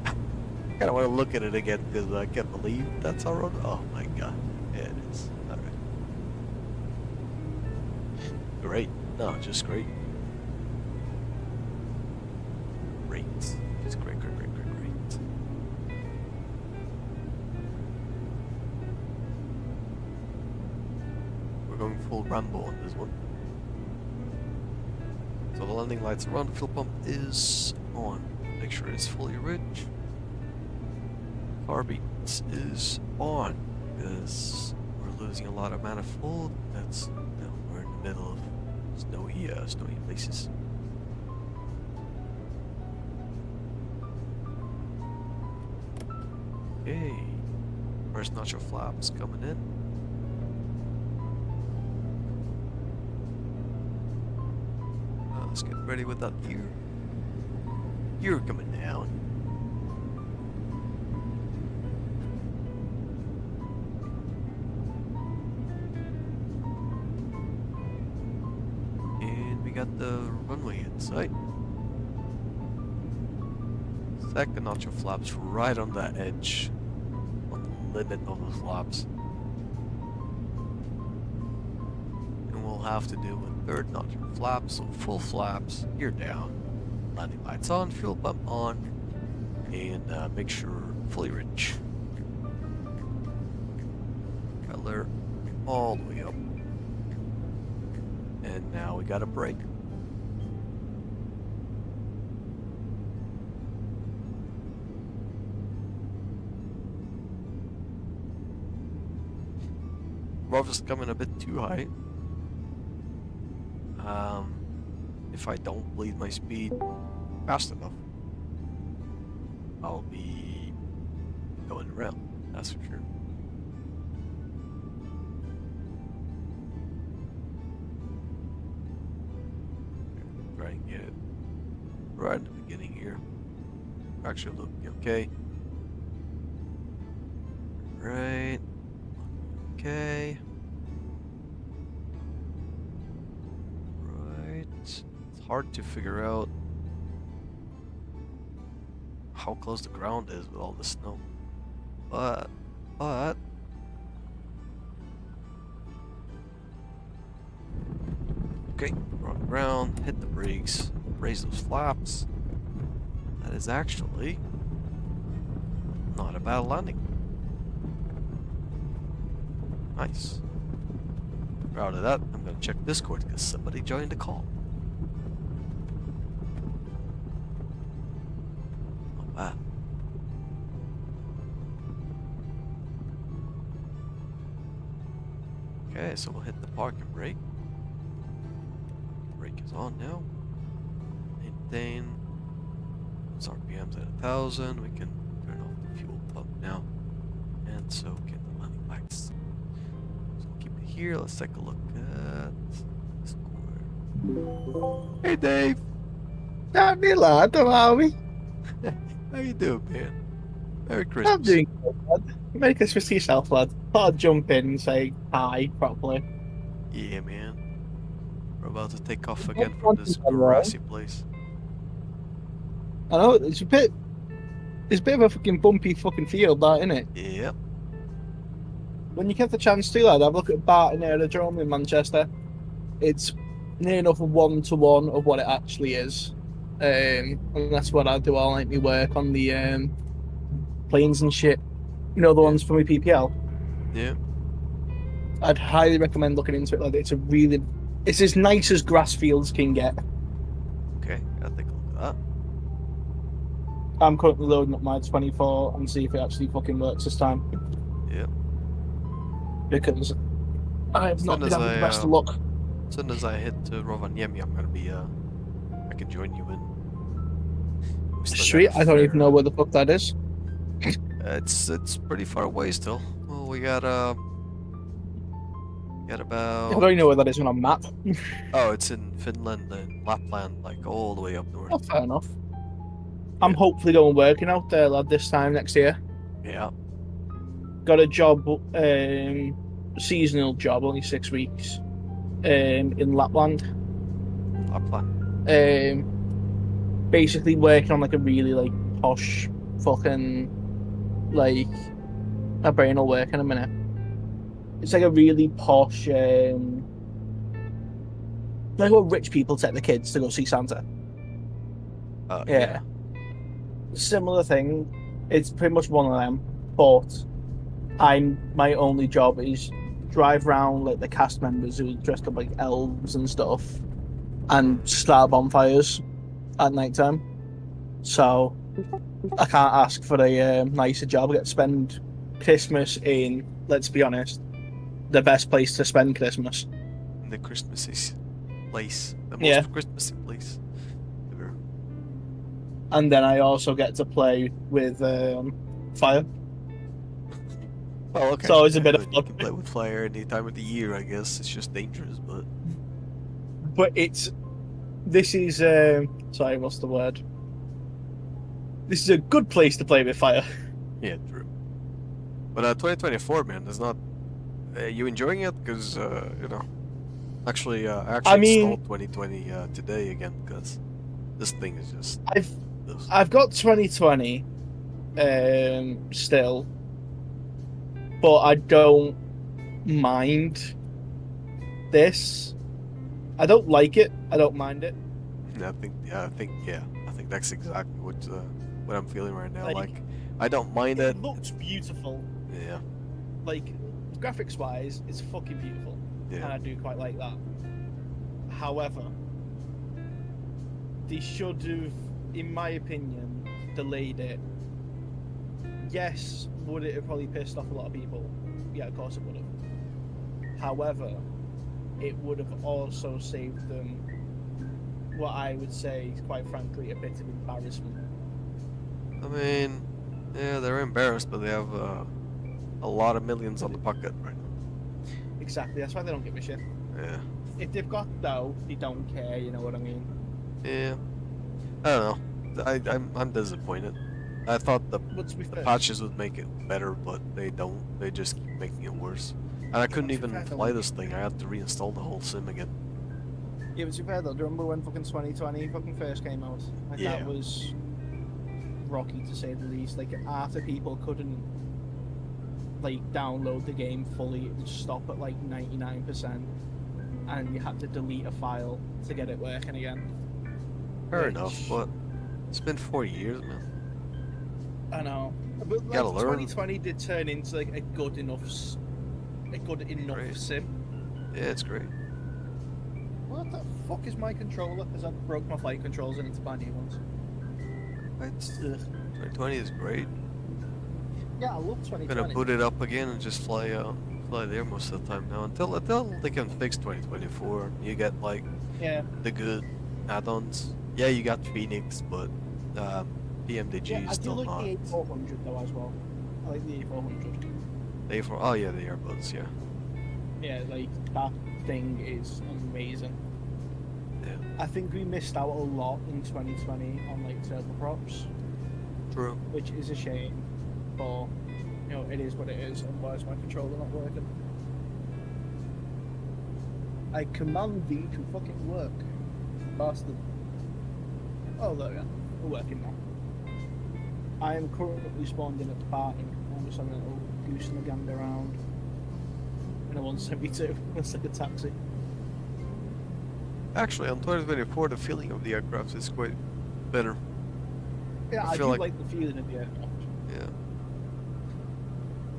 kind of want to look at it again because I can't believe that's our runway. Oh my god, yeah, it is. All right. Great. No, just great. Great. Just great. Going full Rambo on this one. So the landing lights are on, the fuel pump is on. Make sure it's fully rich. Carbeats is on because we're losing a lot of manifold. That's we're in the middle of snowy places. Okay, first notch of flaps coming in. Let's get ready with that gear. Gear coming down. And we we got the runway in sight. Second notch of flaps right on the edge, on the limit of the flaps. And we'll have to do a third notch of flaps, so full flaps, gear down, landing lights on, fuel pump on, and make sure fully rich. Color all the way up. And now we got a brake. Rover's coming a bit too high. If I don't bleed my speed fast enough, I'll be going around, that's for sure. Try and get it right in the beginning here. Actually looking okay. Right. Okay. Right. It's hard to figure out how close the ground is with all the snow. But okay, we're on the ground, hit the brakes, raise those flaps. That is actually not a bad landing. Nice. Proud of that. I'm gonna check Discord because somebody joined the call. Not bad. Okay, so we'll hit the park and brake. Brake is on now. Maintain. Those RPMs at 1,000. We can turn off the fuel pump now. And so can the landing lights. Here, let's take a look at Discord. Hey Dave! Howdy lad, how are we? How you doing, man? Merry Christmas. I'm doing good, lad. Merry Christmas to yourself, lad. Thought I'd jump in and say hi properly. Yeah, man. We're about to take off again from this grassy place. I know, it's a bit of a fucking bumpy fucking field, that, isn't it? Yep. When you get the chance to, lad, have a look at Barton Aerodrome in Manchester. It's near enough a 1-to-1 of what it actually is. And that's what I do all night, me work on the planes and shit. You know, the ones for my PPL? Yeah. I'd highly recommend looking into it, lad. It's as nice as grass fields can get. Okay, gotta take a look at that. I'm currently loading up my 24 and see if it actually fucking works this time. Yep. Because I have not been having the best of luck. As soon as I hit Rovaniemi, I'm gonna be I can join you in. Sweet, I don't even know where the fuck that is. It's pretty far away still. Well, we got about. I don't even know where that is on a map. Oh, it's in Finland and Lapland, like all the way up north. Oh, fair enough. I'm hopefully going working out there, lad, this time next year. Yeah. Got a job, seasonal job, only 6 weeks, in Lapland. Lapland. Basically working on like a really like posh fucking like, my brain will work in a minute. It's like a really posh, like what rich people take the kids to go see Santa. Yeah. Similar thing. It's pretty much one of them, but my only job is drive around like the cast members who are dressed up like elves and stuff and start bonfires at night time. So I can't ask for a nicer job. I get to spend Christmas in, let's be honest, the best place to spend Christmas. The Christmassy place. The most Christmassy place ever. And then I also get to play with fire. Well, okay. So it's a bit of you can play with fire any time of the year, I guess. It's just dangerous, but this is sorry, what's the word? This is a good place to play with fire. Yeah, true. But 2024, man, is not. You enjoying it? Because you know, Actually, I I actually mean, installed 2020 today again because this thing is just. I've got 2020 still, but I don't mind this. I don't like it. I don't mind it. I think that's exactly what I'm feeling right now. Like, Like, I don't mind it. It looks beautiful. Yeah. Like, graphics wise, it's fucking beautiful, and Yeah. I do quite like that. However, they should have, in my opinion, delayed it. Yes, would it have probably pissed off a lot of people? Yeah, of course it would have. However, it would have also saved them what I would say, quite frankly, a bit of embarrassment. I mean, yeah, they're embarrassed, but they have a lot of millions on the pocket right now. Exactly, that's why they don't give a shit. Yeah. If they've got dough, they don't care, you know what I mean? Yeah. I don't know. I'm disappointed. I thought the But to be fair, patches would make it better, but they don't. They just keep making it worse. And I couldn't even fly this thing. I had to reinstall the whole sim again. yeah, but to be fair though, do you remember when fucking 2020 fucking first came out? Like, Yeah. that was rocky to say the least. Like, after people couldn't like download the game fully, it would stop at like 99%, and you had to delete a file to get it working again. Fair Which- enough, but it's been 4 years, man. I know, but like, gotta learn. 2020 did turn into like a good enough Great. sim. Yeah, it's great. What the fuck is my controller? Because I broke my flight controls and need to buy new ones. It's, Ugh. 2020 is great. Yeah, I love I'm 2020. gonna boot it up again and just fly there most of the time now until they can fix 2024. You get like Yeah. the good add-ons. Yeah, you got Phoenix, but PMDG Yeah, is I do still like not. the A400 though as well. I like the A400. Oh yeah, the earbuds, yeah. Yeah, like that thing is amazing. Yeah. I think we missed out a lot in 2020 on like turboprops, True. which is a shame. But you know, it is what it is. And why is my controller not working? I command V to fucking work, bastard. Oh, there we go. We're working now. I am currently spawned in at the parking. I'm just having a little goose and a gander around. In a 172. It's like a taxi. Actually, on 2024, the feeling of the aircraft is quite better. Yeah, I feel do like- like the feeling of the aircraft. Yeah.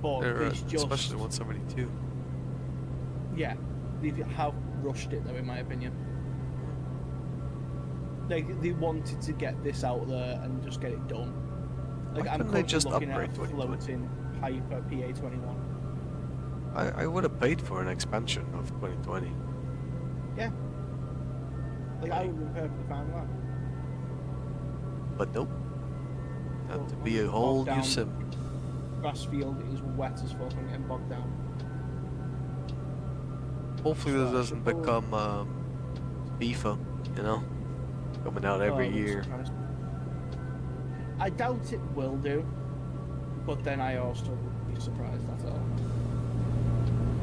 But it's just... Especially 172. Yeah, they have rushed it though, in my opinion. They wanted to get this out there and just get it done. Like, Why I'm couldn't they currently just looking at a upgrade 2020? floating Hyper PA21. I would have paid for an expansion of 2020. Yeah. Like, I would have been perfectly fine with that. But nope. Had Well, to when be you a whole bog new down- sim. Grass field is wet as fuck and getting bogged down. Hopefully this So, doesn't cool. become EFA, you know? Coming out every Oh, it wouldn't year. surprise me. I doubt it will do, but then I also would be surprised, that's all.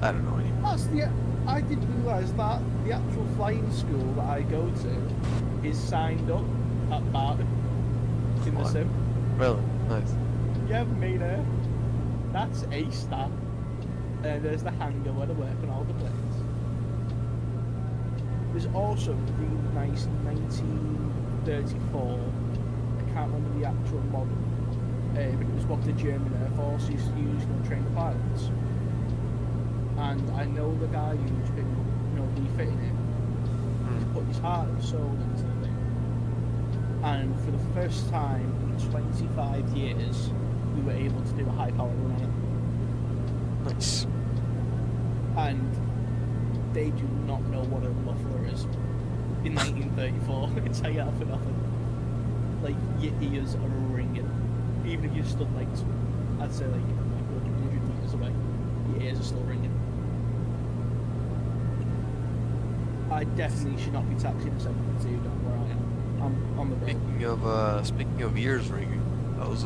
I don't know anymore. That's the. I didn't realise that the actual flying school that I go to is signed up at Barton in the What? sim. Really? Nice. Yeah, made it. That's a star. And there's the hangar where they work on all the planes. There's also a really nice 1934. I can't remember the actual model. But it was what the German Air Force used to use to train the pilots. And I know the guy who's been, refitting it. He's put his heart and soul into the thing. And for the first time in 25 years, we were able to do a high power run on it. Nice. And they do not know what a muffler is. In 1934, I can tell you that for nothing. Like, your ears are ringing. Even if you stood like, I'd say like 100 meters away, your ears are still ringing. I definitely should not be taxiing a 72 down where I am. I'm on the road. Speaking of ears ringing, how's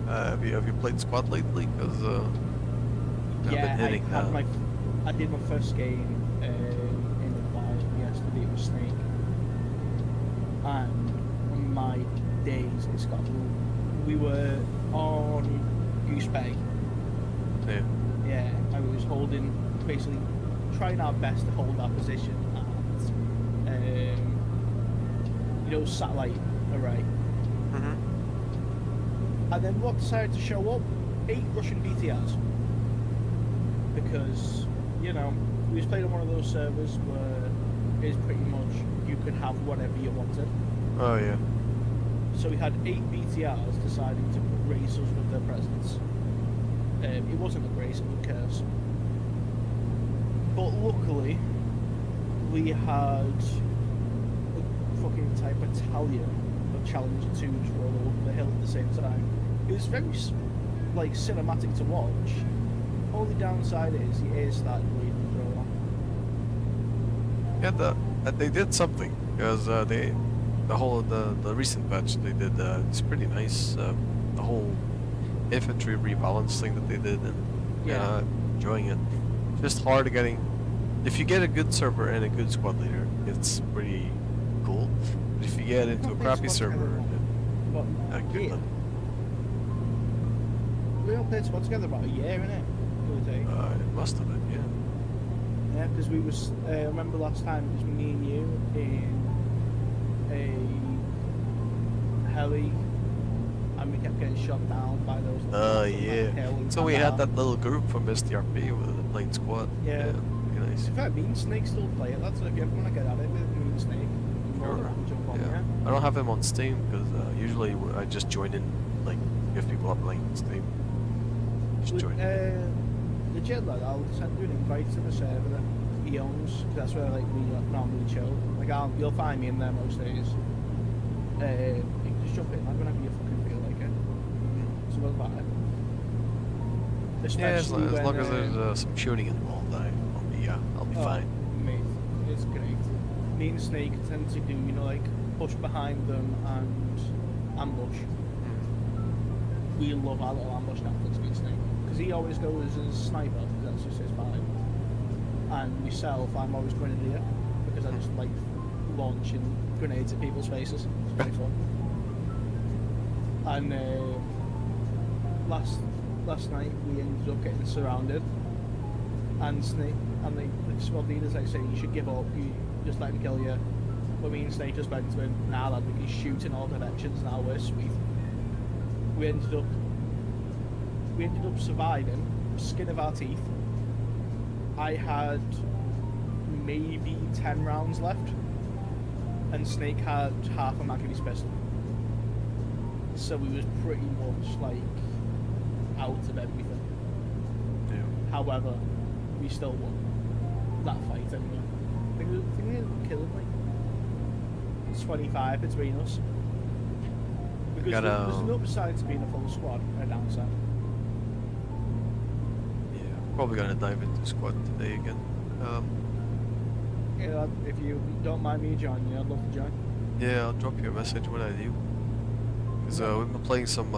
have you played squad lately? Because I've been hitting that. I did my first game in Scotland. We were on Goose Bay. Yeah. Yeah, and we was holding, basically trying our best to hold our position at, satellite array. Mm-hmm. And then what decided to show up? 8 Russian BTRs. Because, we was playing on one of those servers where it's pretty much you could have whatever you wanted. Oh yeah. So we had 8 BTRs deciding to grace us with their presence. It wasn't a grace, it was a curse. But luckily, we had a fucking entire battalion of Challenger 2s rolling over the hill at the same time. It was very, cinematic to watch. Only downside is the air started bleeding for a while. Yeah, they did something because the recent patch they did it's pretty nice. The whole infantry rebalance thing that they did, and enjoying it. Just hard getting. If you get a good server and a good squad leader, it's pretty cool. But if you get into a crappy server, good luck. We all played squad together about a year, innit? It must have been, yeah. Yeah, because we was. I remember last time it was me and you in a heli, and we kept getting shot down by those. Yeah. So we had that little group from STRP with the playing squad. Yeah. Pretty nice. In fact, Mean Snake still play it. That's if you ever want to get at it with Mean Snake. Sure. Yeah. I don't have him on Steam because usually I just join in, if people are playing on Steam. Just join in. Legit, I'll send you an invite to the server that he owns, because that's where we normally chill. You'll find me in there most days. You can just jump in whenever you fucking feel like it. So we'll buy it. As long as there's some shooting involved, I'll be fine. Mate, it's great. Me and Snake tend to do, push behind them and ambush. We love our little ambush tactics, me and Snake. Because he always goes as sniper, because that's just his vibe. And myself, I'm always grenadier, because I just like launching grenades at people's faces. It's pretty fun. And last night we ended up getting surrounded, and Snake and the squad leaders say you should give up, you just let him kill you. But me and Snake just went to him, nah lad, we can shoot in all directions now, we're sweet. We ended up surviving, skin of our teeth. I had maybe 10 rounds left, and Snake had half a mag of his pistol. So we was pretty much out of everything. Yeah. However, we still won that fight anyway. I think we killed 25 between us. Because there's an upside to being a full squad and a downside. Yeah, probably gonna dive into squad today again. Yeah, if you don't mind me joining you, I'd love to join. Yeah, I'll drop you a message when I do. Because we've been playing some,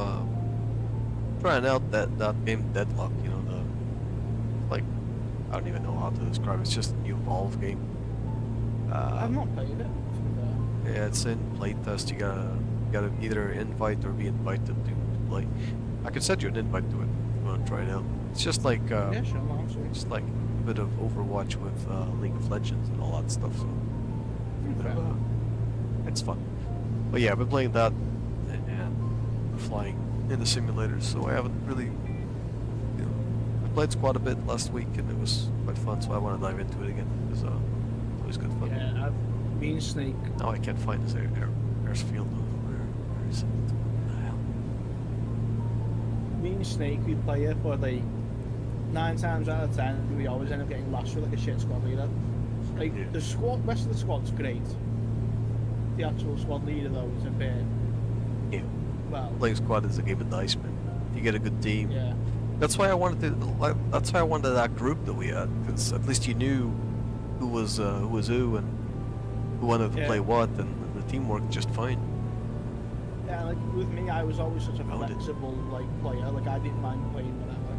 trying out that game Deadlock, I don't even know how to describe it, it's just a new Valve game. I've not played it. Yeah, it's in playtest, you gotta either invite or be invited to play. I could send you an invite to it if you want to try it out. It's just like, yeah, sure, I'm sorry. Just like a bit of Overwatch with League of Legends and all that stuff, so it's fun. But yeah, I've been playing that and flying in the simulators, so I haven't really, I played Squad a bit last week and it was quite fun, so I want to dive into it again, because it was good fun. Yeah, me and Snake. Now I can't find this airfield. Where is it? What the hell? Me and Snake, we play it, but 9 times out of 10, we always end up getting lost with a shit squad leader. The squad, rest of the squad's great. The actual squad leader though is a bit. Yeah. Well. Playing squad is a game of dice, man. You get a good team. Yeah. That's why I wanted That's why I wanted that group that we had, because at least you knew who was who and who wanted to play what, and the team worked just fine. Yeah, with me, I was always such a flexible player. I didn't mind playing whatever.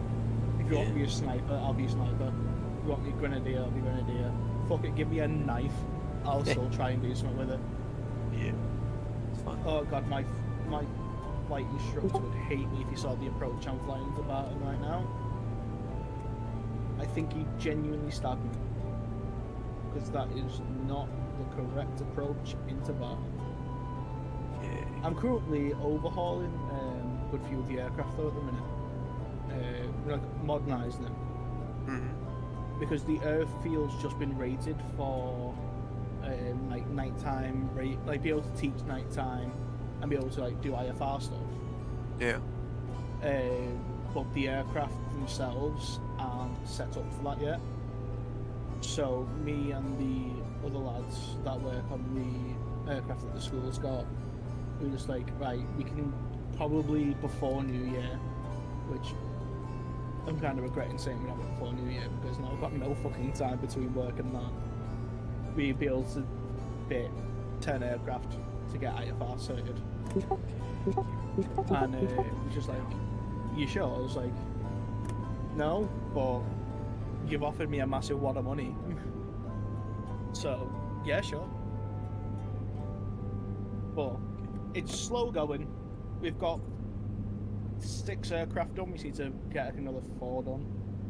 If you want me a sniper, I'll be a sniper. If you want me a grenadier, I'll be grenadier. Fuck it, give me a knife. I'll still try and do something with it. Yeah, it's fun. Oh god, my my flight instructor would hate me if he saw the approach I'm flying to Barton right now. I think he genuinely stabbed me. Because that is not the correct approach into Barton. Yeah. I'm currently overhauling a good few of the aircraft though at the minute. Like modernising them. Mm-hmm. Because the airfield's just been rated for like nighttime rate, like be able to teach nighttime and be able to like do IFR stuff. Yeah. But the aircraft themselves aren't set up for that yet. So me and the other lads that work on the aircraft that the school's got, we're just like, right, we can probably before New Year, which I'm kind of regretting saying we're not before New Year because now I've got no fucking time between work and that. We'd be able to fit 10 aircraft to get IFR certified. And it was just like, you sure? I was like, no, but you've offered me a massive wad of money. So, yeah, sure. But it's slow going. We've got 6 aircraft done. We need to get another 4 done,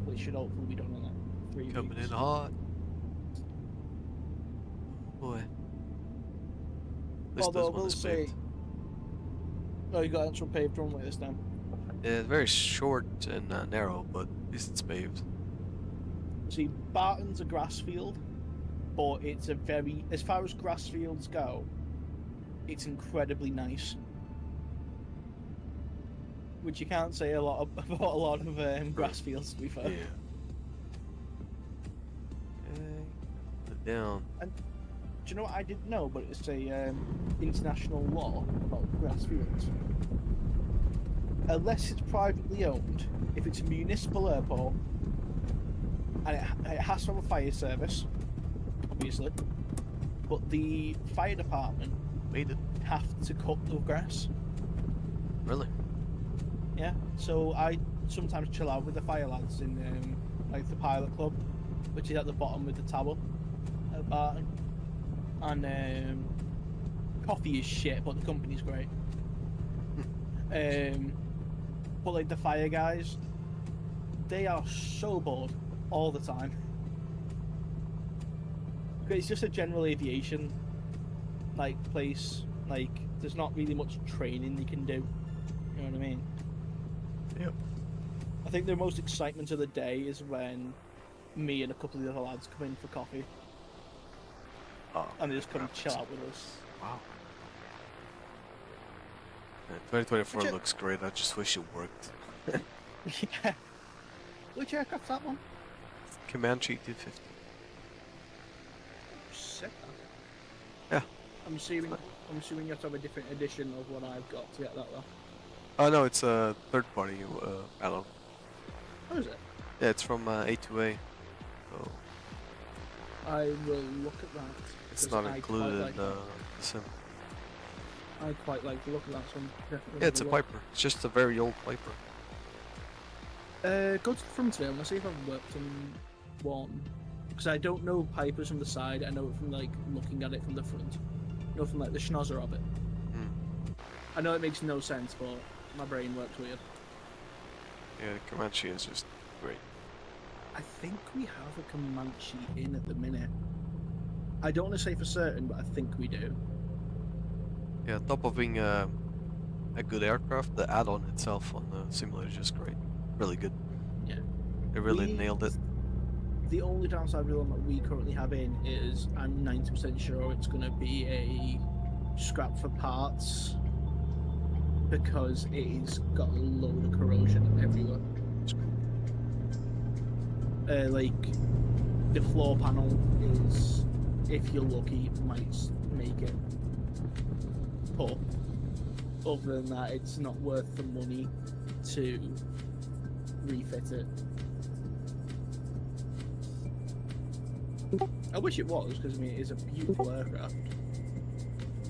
which should hopefully be done in like 3 Coming weeks. in hot. Boy. At least Although this I one will is say, paved. oh, you got actual paved runway this time. Yeah, it's very short and narrow, but at least it's paved. See, Barton's a grass field, but it's a very, as far as grass fields go, it's incredibly nice. Which you can't say about a lot of grass fields, to be fair. Yeah. Okay. Put it down. And do you know what I didn't know? But it's a international law about grass fields. Unless it's privately owned, if it's a municipal airport, and it has to have a fire service, obviously, but the fire department Made it. have to cut the grass. Really? Yeah, so I sometimes chill out with the fire lads in like the pilot club, which is at the bottom with the tower at Barton. And coffee is shit, but the company's great. But like the fire guys, they are so bored all the time. It's just a general aviation like place. Like there's not really much training you can do. You know what I mean? Yep. I think the most excitement of the day is when me and a couple of the other lads come in for coffee. Oh, And they just come graphics. chill out with us. Wow. Yeah, 2024 Which looks great. I just wish it worked. Yeah. Which aircraft's that one? Comanche 250. Sick. Yeah. I'm assuming you have to have a different edition of what I've got to get that though. Oh no, it's a third-party add-on. How is it? Yeah, it's from A2A. So I will look at that. it's because not I included quite in like the sim. I quite like the look at that, so I'm definitely Yeah, it's a gonna have Piper. It's just a very old Piper. look. Go to the front of it. I'm gonna see if I've worked on one. Because I don't know Pipers from the side. I know it from like looking at it from the front. I know from like the schnozzer of it. I know it makes no sense, but my brain works weird. Yeah, the Comanche is just great. I think we have a Comanche in at the minute. I don't want to say for certain, but I think we do. Yeah, on top of being a good aircraft, the add-on itself on the simulator is just great. Really good. Yeah. They really nailed it. The only downside with the one that we currently have in is I'm 90% sure it's going to be a scrap for parts because it's got a load of corrosion everywhere. Like the floor panel is, if you're lucky, might make it. But other than that, it's not worth the money to refit it. I wish it was, because I mean it is a beautiful aircraft,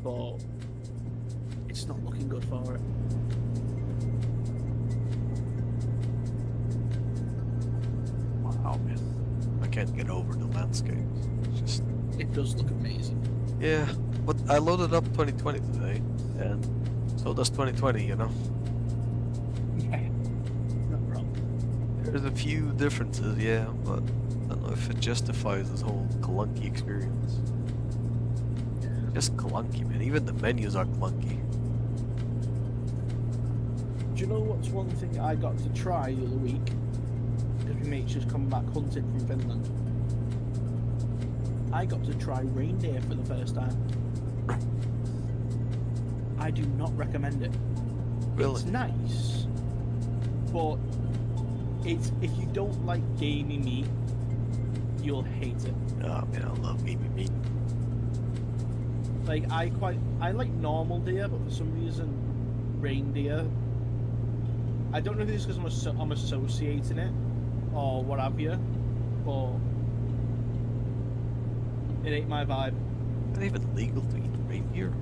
but it's not looking good for it. Wow, man. I can't get over the landscape. It's just... It does look amazing. Yeah, but I loaded up 2020 today, and So does 2020, you know? Yeah, not wrong. There's a few differences, yeah, but I don't know if it justifies this whole clunky experience. Just clunky, man. Even the menus are clunky. Do you know what's one thing I got to try the other week? Because my mate's just come back hunting from Finland. I got to try reindeer for the first time. I do not recommend it. Really? It's nice, but it's if you don't like gamey meat, you'll hate it. Oh man, I love gamey meat. Like I like normal deer, but for some reason, reindeer. I don't know if it's because I'm associating it or what have you, but it ain't my vibe. Is it even legal to eat reindeer?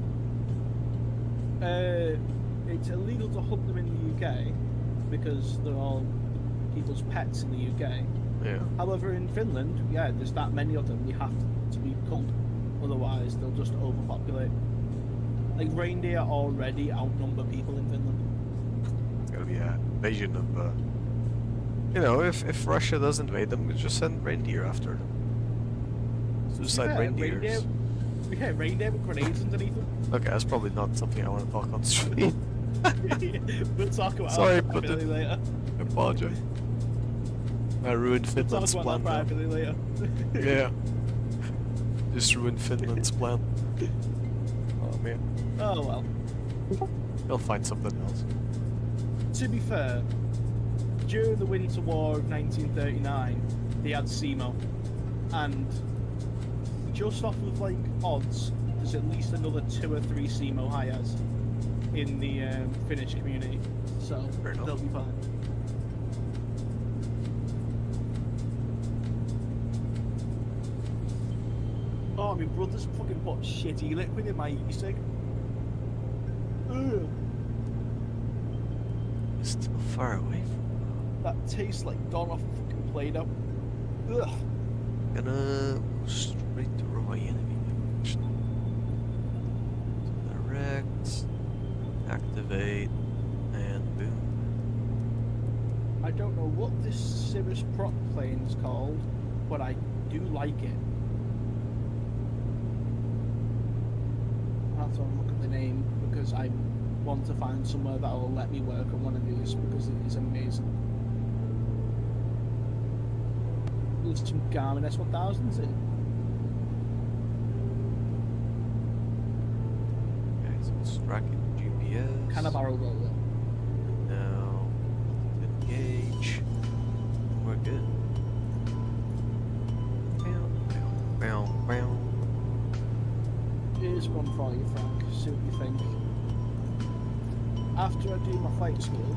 It's illegal to hunt them in the UK because they're all people's pets in the UK. Yeah. However, in Finland, yeah, there's that many of them. You have to be culled, otherwise they'll just overpopulate. Like reindeer already outnumber people in Finland. It's gonna be an invasion of, you know, if Russia does invade them, we just send reindeer after them. Suicide reindeers. Yeah, reindeer with grenades underneath them. Okay, that's probably not something I want to talk on stream. We'll talk about Sorry, that but privately later. I apologize. I ruined We'll talk Finland's about plan that now. privately later. Yeah. Just ruined Finland's plan. Oh man. Oh well. They'll find something else. To be fair, during the Winter War of 1939, they had SEMO, and just off of like odds, there's at least another 2 or 3 SEMO hires in the Finnish community, so they'll be fine. Oh, my brother's fucking put shitty liquid in my e-cig. Ugh. It's still far away from That tastes like gone off fucking Play-Doh. Ugh. Gonna go straight to Rovaniemi. Direct, activate, and boom. I don't know what this Cirrus prop plane is called, but I do like it. I have to look at the name because I want to find somewhere that will let me work on one of these because it is amazing. There's some Garmin S1000s in. Okay, so it's tracking GPS. Kind of barrel roller. Now, engage. We're good. Bow, bow, bow, bow. Here's one for you, Frank. See what you think. After I do my flight school,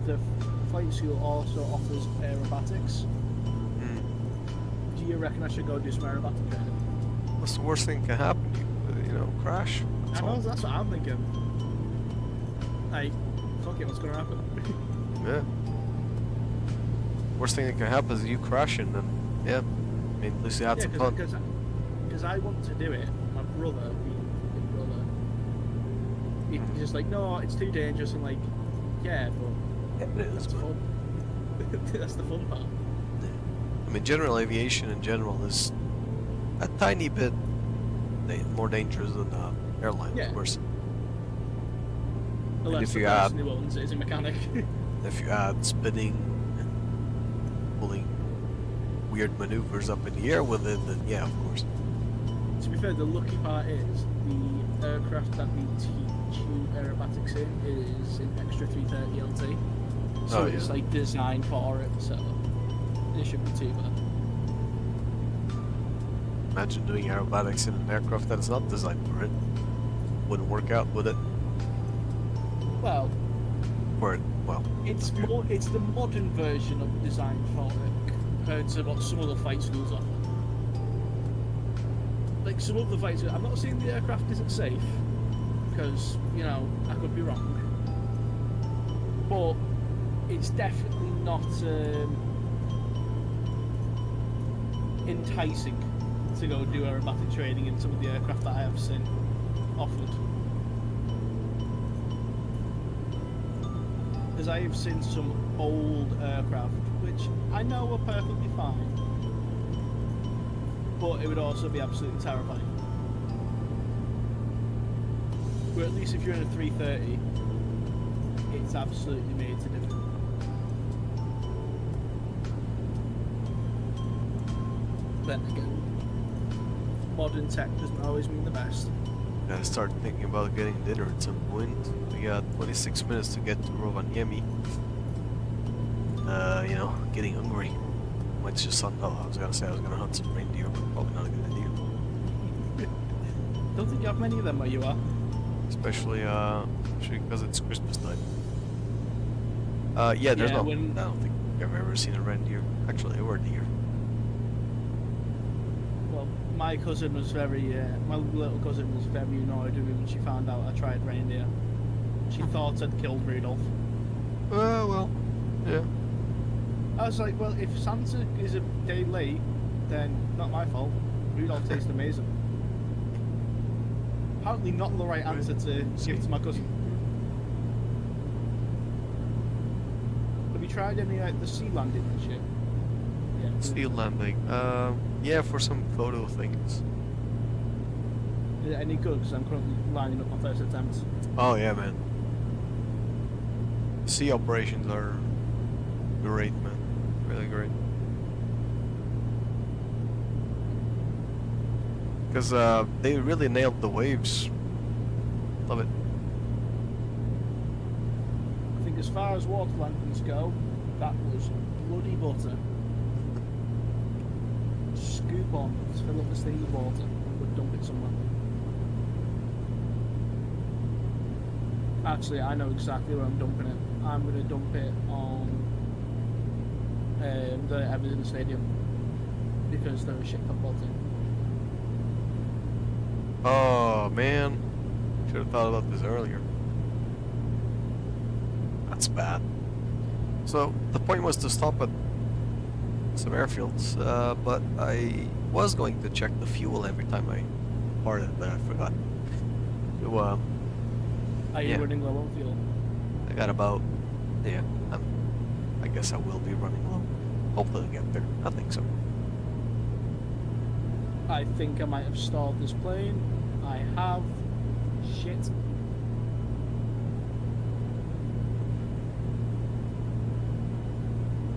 the flight school also offers aerobatics. Do you reckon I should go do some aerobatic training? What's the worst thing that can happen? You know, crash. I know, that's what I'm thinking. Like, fuck it, what's gonna happen? Yeah. Worst thing that can happen is you crashing, and yeah. I mean, at least you had some fun. Because I want to do it. My brother, fucking brother, he's just like, no, it's too dangerous. I'm like, yeah, but that's fun. That's the fun part. I mean, general aviation in general is a tiny bit more dangerous than airline, Yeah. of course. Unless if the you person add- who owns it is a mechanic. If you add spinning and pulling weird maneuvers up in the air with it, then yeah, of course. To be fair, the lucky part is the aircraft that we teach you aerobatics in is an extra 330 LT. So Oh, it's yeah. like designed for it, so it shouldn't be too bad. Imagine doing aerobatics in an aircraft that is not designed for it. Wouldn't work out, would it? Well, Or, well, it's the modern version of design for it compared to what some other flight schools offer. Like some other flight schools, I'm not saying the aircraft isn't safe, because, you know, I could be wrong. But it's definitely not enticing to go do aerobatic training in some of the aircraft that I have seen offered. Because I have seen some old aircraft, which I know are perfectly fine, but it would also be absolutely terrifying. But at least if you're in a 330, it's absolutely made to do. Then again, modern tech doesn't always mean the best. I started thinking about getting dinner at some point. We got 26 minutes to get to Rovaniemi. You know, getting hungry. Might just hunt. Oh, I was gonna say I was gonna hunt some reindeer, but probably not a good idea. Don't think you have many of them where you are. Especially because it's Christmas time. Yeah, there's Yeah, no. I don't think I've ever seen a reindeer. Actually, or a deer. Well, my cousin was very, my little cousin was very annoyed with me when she found out I tried reindeer. She thought I'd killed Rudolph. Well, yeah. I was like, well, if Santa is a day late, then not my fault. Rudolph tastes amazing. Apparently not the right answer to give to my cousin. Have you tried any like the sea landing and shit? Yeah. Sea landing. Yeah, for some photo things. Is it any good? Because I'm currently lining up my first attempt. Oh yeah, man. Sea operations are great, man. Really great. Because they really nailed the waves. Love it. I think as far as water landings go, that was bloody butter. Scoop on, fill up this thing with water, and we'll dump it somewhere. Actually, I know exactly where I'm dumping it. I'm going to dump it on the Everton Stadium because they're a shit football team. Oh man, should have thought about this earlier. That's bad. So the point was to stop at some airfields, but I was going to check the fuel every time I parted, but I forgot. So, Are you yeah. running low on fuel? I got about, yeah, I guess I will be running low. Hopefully I'll get there. I think so. I think I might have stalled this plane. I have. Shit.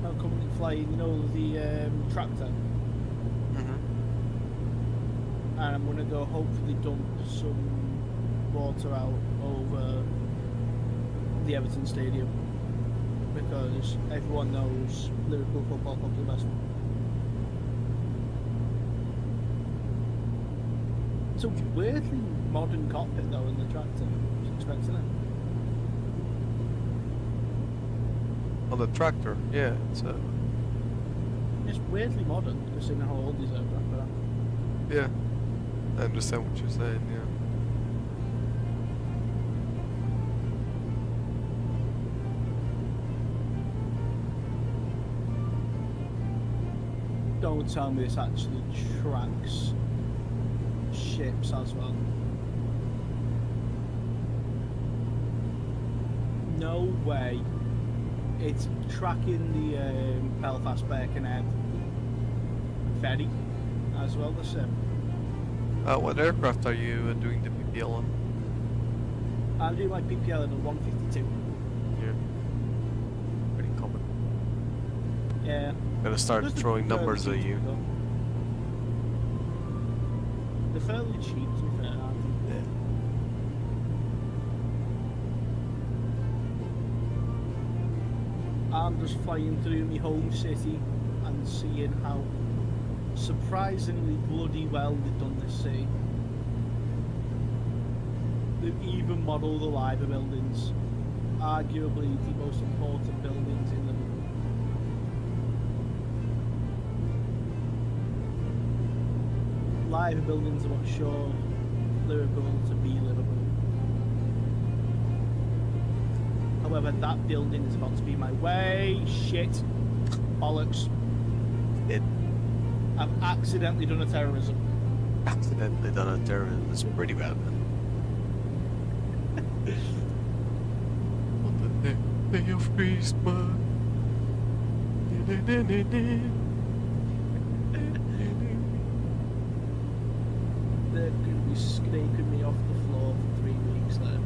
I'm coming flying, you know, the tractor. Mm-hmm. And I'm going to go hopefully dump some water out over the Everton Stadium. Because everyone knows Liverpool Football Club's the best one. It's a weirdly modern cockpit though in the tractor. I was expecting it. On the tractor, yeah, it's It's weirdly modern considering how old these aircraft are. yeah. I understand what you're saying, yeah. Don't tell me this actually tracks ships as well. No way. It's tracking the Belfast Birkenhead ferry as well, the sim. What aircraft are you doing the PPL on? I'm doing my PPL in a 152. Yeah. Pretty common. Yeah. Gotta start Those are throwing fairly numbers at cheap, you. though. They're fairly cheap, to be fair, aren't they? Yeah. I'm just flying through my home city and seeing how surprisingly bloody well they've done this city. They've even modelled the Liver buildings, arguably the most important buildings in Liverpool. Liver buildings are what show Liverpool to be Liverpool. However, that building is about to be my way. Shit. Bollocks. It I've accidentally done a terrorism. accidentally done a terrorism. It's pretty bad, man. What the heck? Day of Christmas. They're going to be scraping me off the floor for 3 weeks then.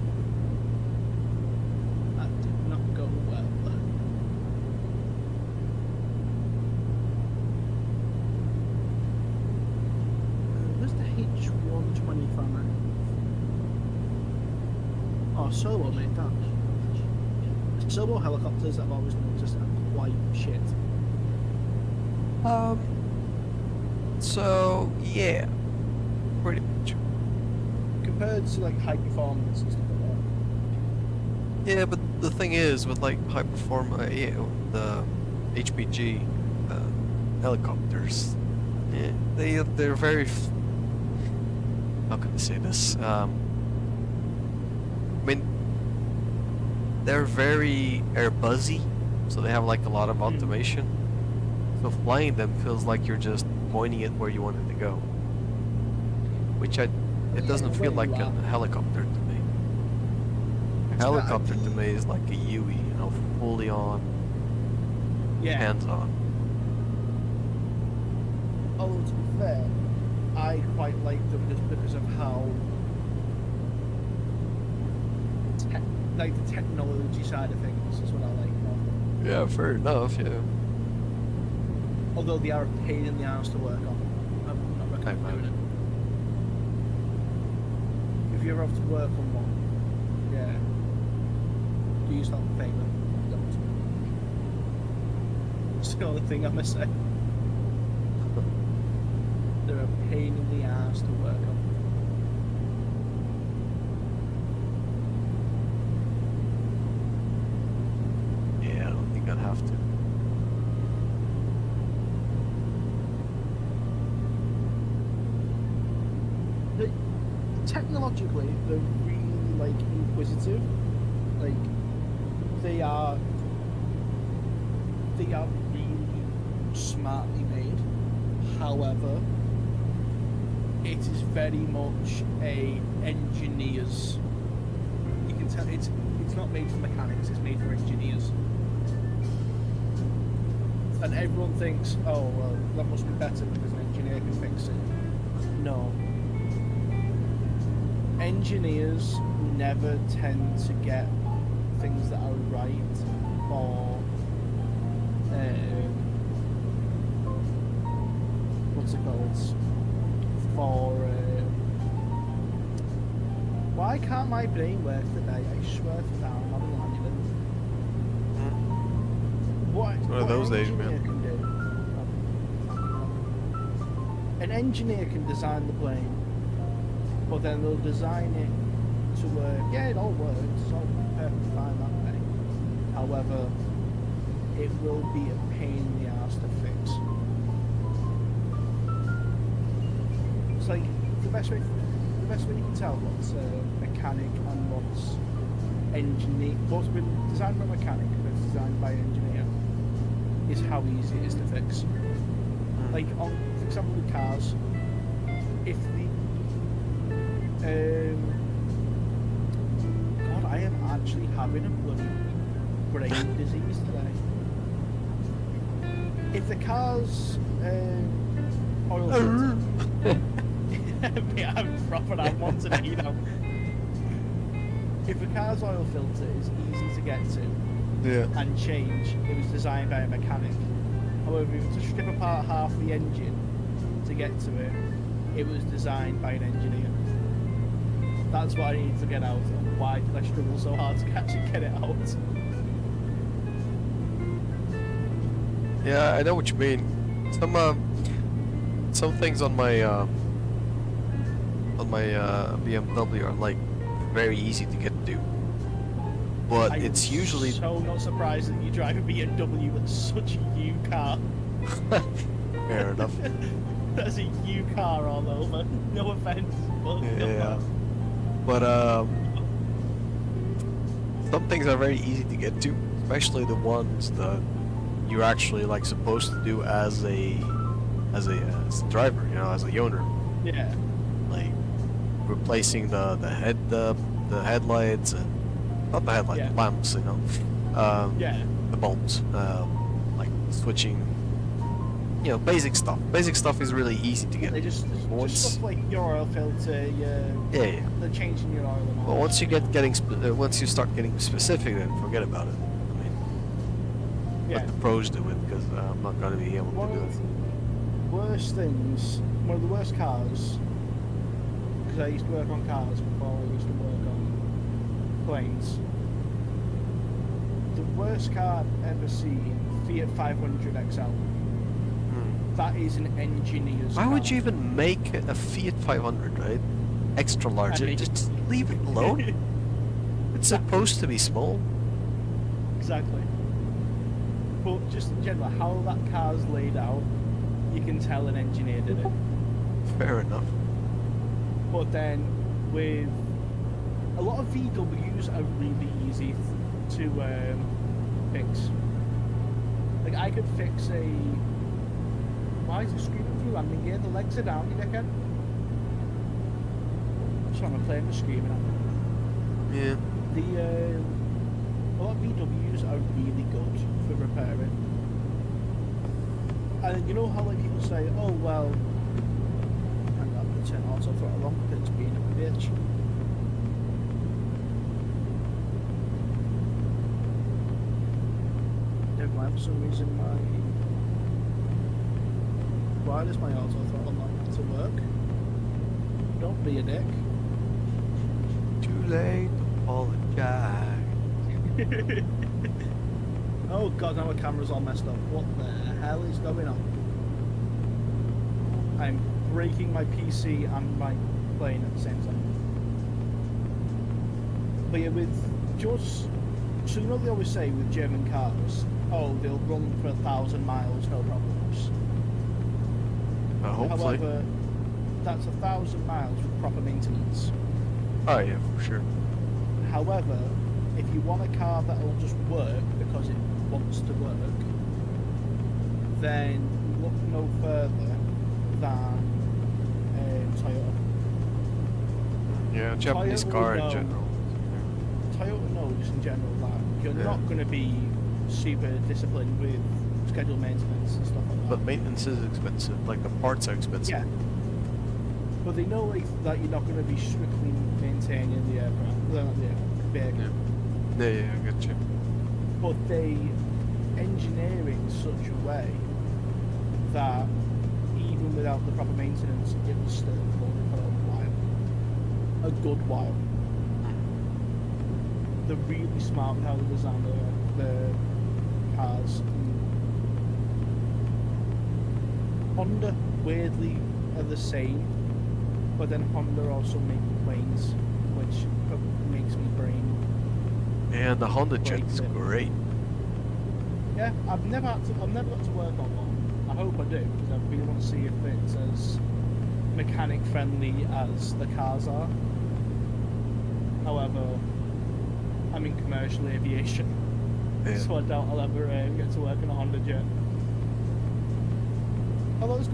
That did not go well then. Where's the H125? Oh, solo made that. Solo helicopters I've always noticed are quite shit. So yeah, pretty much. Compared to like high performance and stuff like that. Yeah, but the thing is, with like high performance, the HPG helicopters, they're very. How can I say this? I mean, they're very air buzzy, so they have like a lot of automation. So flying them feels like you're just pointing it where you want it to go, which it doesn't feel like a helicopter to me. A helicopter to me is like a UE, you know, fully on, hands on. Although to be fair, I quite like them just because of how like the technology side of things is what I like more. Yeah, fair enough. Yeah. Although they are a pain in the ass to work on, I'm not recommending doing it. If you ever have to work on one, yeah, do yourself a favour. Don't. It's the only thing I'm gonna say. They're a pain in the ass to work on. Yeah, I don't think I'd have to. Technologically, they're really like inquisitive. Like they are really smartly made. However, it is very much a engineer's. You can tell it's not made for mechanics. It's made for engineers. And everyone thinks, oh well, that must be better because an engineer can fix it. No. Engineers never tend to get things that are right for what's it called? For why can't my brain work today? I swear to God, I'm having an What? It's one of those days, man. Can do, an engineer can design the plane. But then they'll design it to work. Yeah, it all works. It's all perfectly fine that way. However, it will be a pain in the ass to fix. It's like the best way you can tell what's a mechanic and what's what's been designed by a mechanic and what's designed by an engineer is how easy it is to fix. Like on, for example, with cars, if the God, I am actually having a bloody brain disease today. If the car's oil filter, I'm proper. I'm one today, you know. If the car's oil filter is easy to get to, and change, it was designed by a mechanic. However, if you were to strip apart half the engine to get to it, it was designed by an engineer. That's what I need to get out, and why did I struggle so hard to actually get it out? Yeah, I know what you mean. Some things on my BMW are like very easy to get to, but it's usually so not surprised that you drive a BMW with such a U car. Fair enough. There's a U car all over. No offense, but yeah. But some things are very easy to get to, especially the ones that you're actually like supposed to do as a driver, you know, as a owner. Yeah. Like replacing the headlights and not the headlight, the lamps, you know. Yeah. the bulbs, like switching. You know, basic stuff. Basic stuff is really easy to get. They just Once- stuff like your oil filter, Yeah. the changing your oil and all. But once you once you start getting specific, then forget about it. I mean, Yeah. let the pros do it because I'm not going to be able One to do of it. the worst things, one of the worst cars, because I used to work on cars before I used to work on planes. The worst car I've ever seen, Fiat 500 XL. That is an engineer's Why car. would you even make a Fiat 500, right? Extra large. I mean- Just leave it alone. It's supposed to be small. Exactly. But just in general, how that car's laid out, you can tell an engineer did it. Fair enough. But then with a lot of VWs are really easy to fix. Like I could fix a. Why is it screaming through landing gear? The legs are down, you dickhead. Sorry, my plane was screaming at me. Yeah. A lot of VWs are really good for repairing. And you know how like people say, oh well, hang on, I'm gonna turn auto throttle on because it's being a bitch. Never mind, for some reason why does my auto throttle not want to work? Don't be a dick. Too late to apologize. Oh god, now my camera's all messed up. What the hell is going on? I'm breaking my PC and my plane at the same time. But yeah, with just... So you know they always say with German cars, oh, they'll run for 1,000 miles, no problems. Hopefully. However, that's 1,000 miles with proper maintenance. Oh yeah, for sure. However, if you want a car that'll just work because it wants to work, then look no further than Toyota. Yeah, Japanese Toyota car in will know- general. Toyota knows in general that you're Yeah. not going to be super disciplined with scheduled maintenance and stuff like that. But maintenance is expensive. Like the parts are expensive. Yeah. But they know like, that you're not going to be strictly maintaining the aircraft, the vehicle. Yeah, I get you. But they engineer it in such a way that even without the proper maintenance, it will still run for a while. A good while. They're really smart with how they design the cars. Honda, weirdly, are the same, but then Honda also make planes, which makes me brain. And the Honda jet is Great. great. Yeah, I've never got to work on one. I hope I do, because I really want to see if it's as mechanic friendly as the cars are. However, I'm in commercial aviation, Yeah. so I doubt I'll ever get to work on a Honda jet. Although it's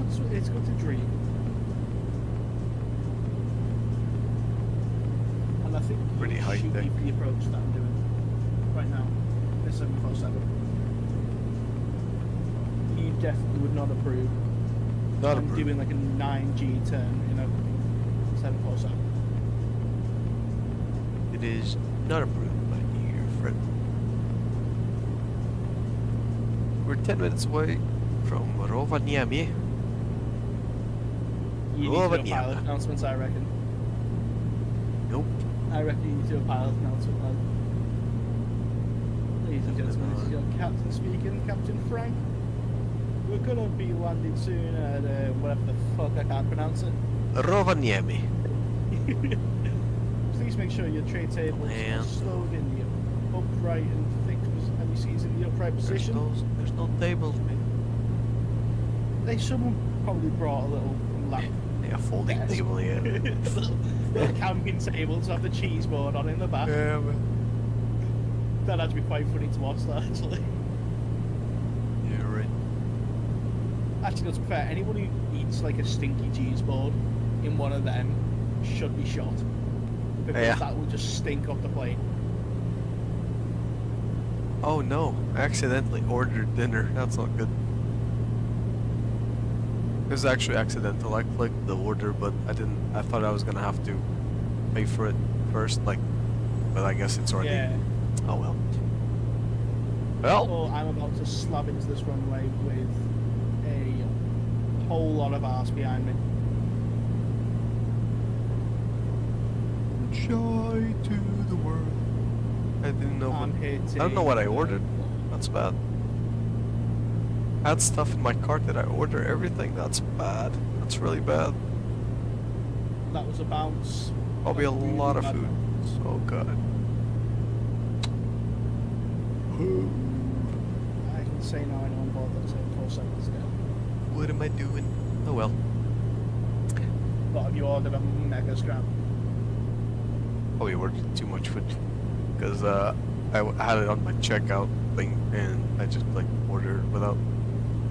good to dream. And I think Pretty you'll high shoot tech. me for the approach that I'm doing right now. This 747. You definitely would not approve. Not I'm approved. doing like a 9G turn in a 747. It is not approved, my dear friend. We're 10 minutes away from Rovaniemi. You need to do a pilot announcements, I reckon. Nope. I reckon you need to do a pilot announcement, lad. Ladies and gentlemen, this is your captain speaking, Captain Frank. We're gonna be landing soon at whatever the fuck, I can't pronounce it. Rovaniemi. Please make sure your tray tables are Land. stowed in the upright and fixed, and your seats in the upright position. There's no tables, man. Someone probably brought a little lamp. Yeah, folding Yes. table, yeah. little camping table to have the cheese board on in the back. Yeah, man. That'd actually be quite funny to watch that, actually. Yeah, right. Actually, no, to be fair, anyone who eats like a stinky cheese board in one of them should be shot. Because Yeah. that will just stink off the plane. Oh no, I accidentally ordered dinner. That's not good. It was actually accidental. I clicked the order, but I didn't. I thought I was gonna have to pay for it first, like, but I guess it's already. Yeah. Oh well. Well. Oh, I'm about to slab into this runway with a whole lot of arse behind me. Joy to the world. I didn't know. I'm hitting. I don't know what I ordered. That's bad. I had stuff in my cart. Did I order everything? That's bad. That's really bad. That was a bounce. Probably a Really lot of bad food. bounce. So good. I can say now I know I'm bored. That's 4 seconds ago. What am I doing? Oh well. But have you ordered a mega scrap? Probably ordered too much food. Because I had it on my checkout thing and I just like ordered without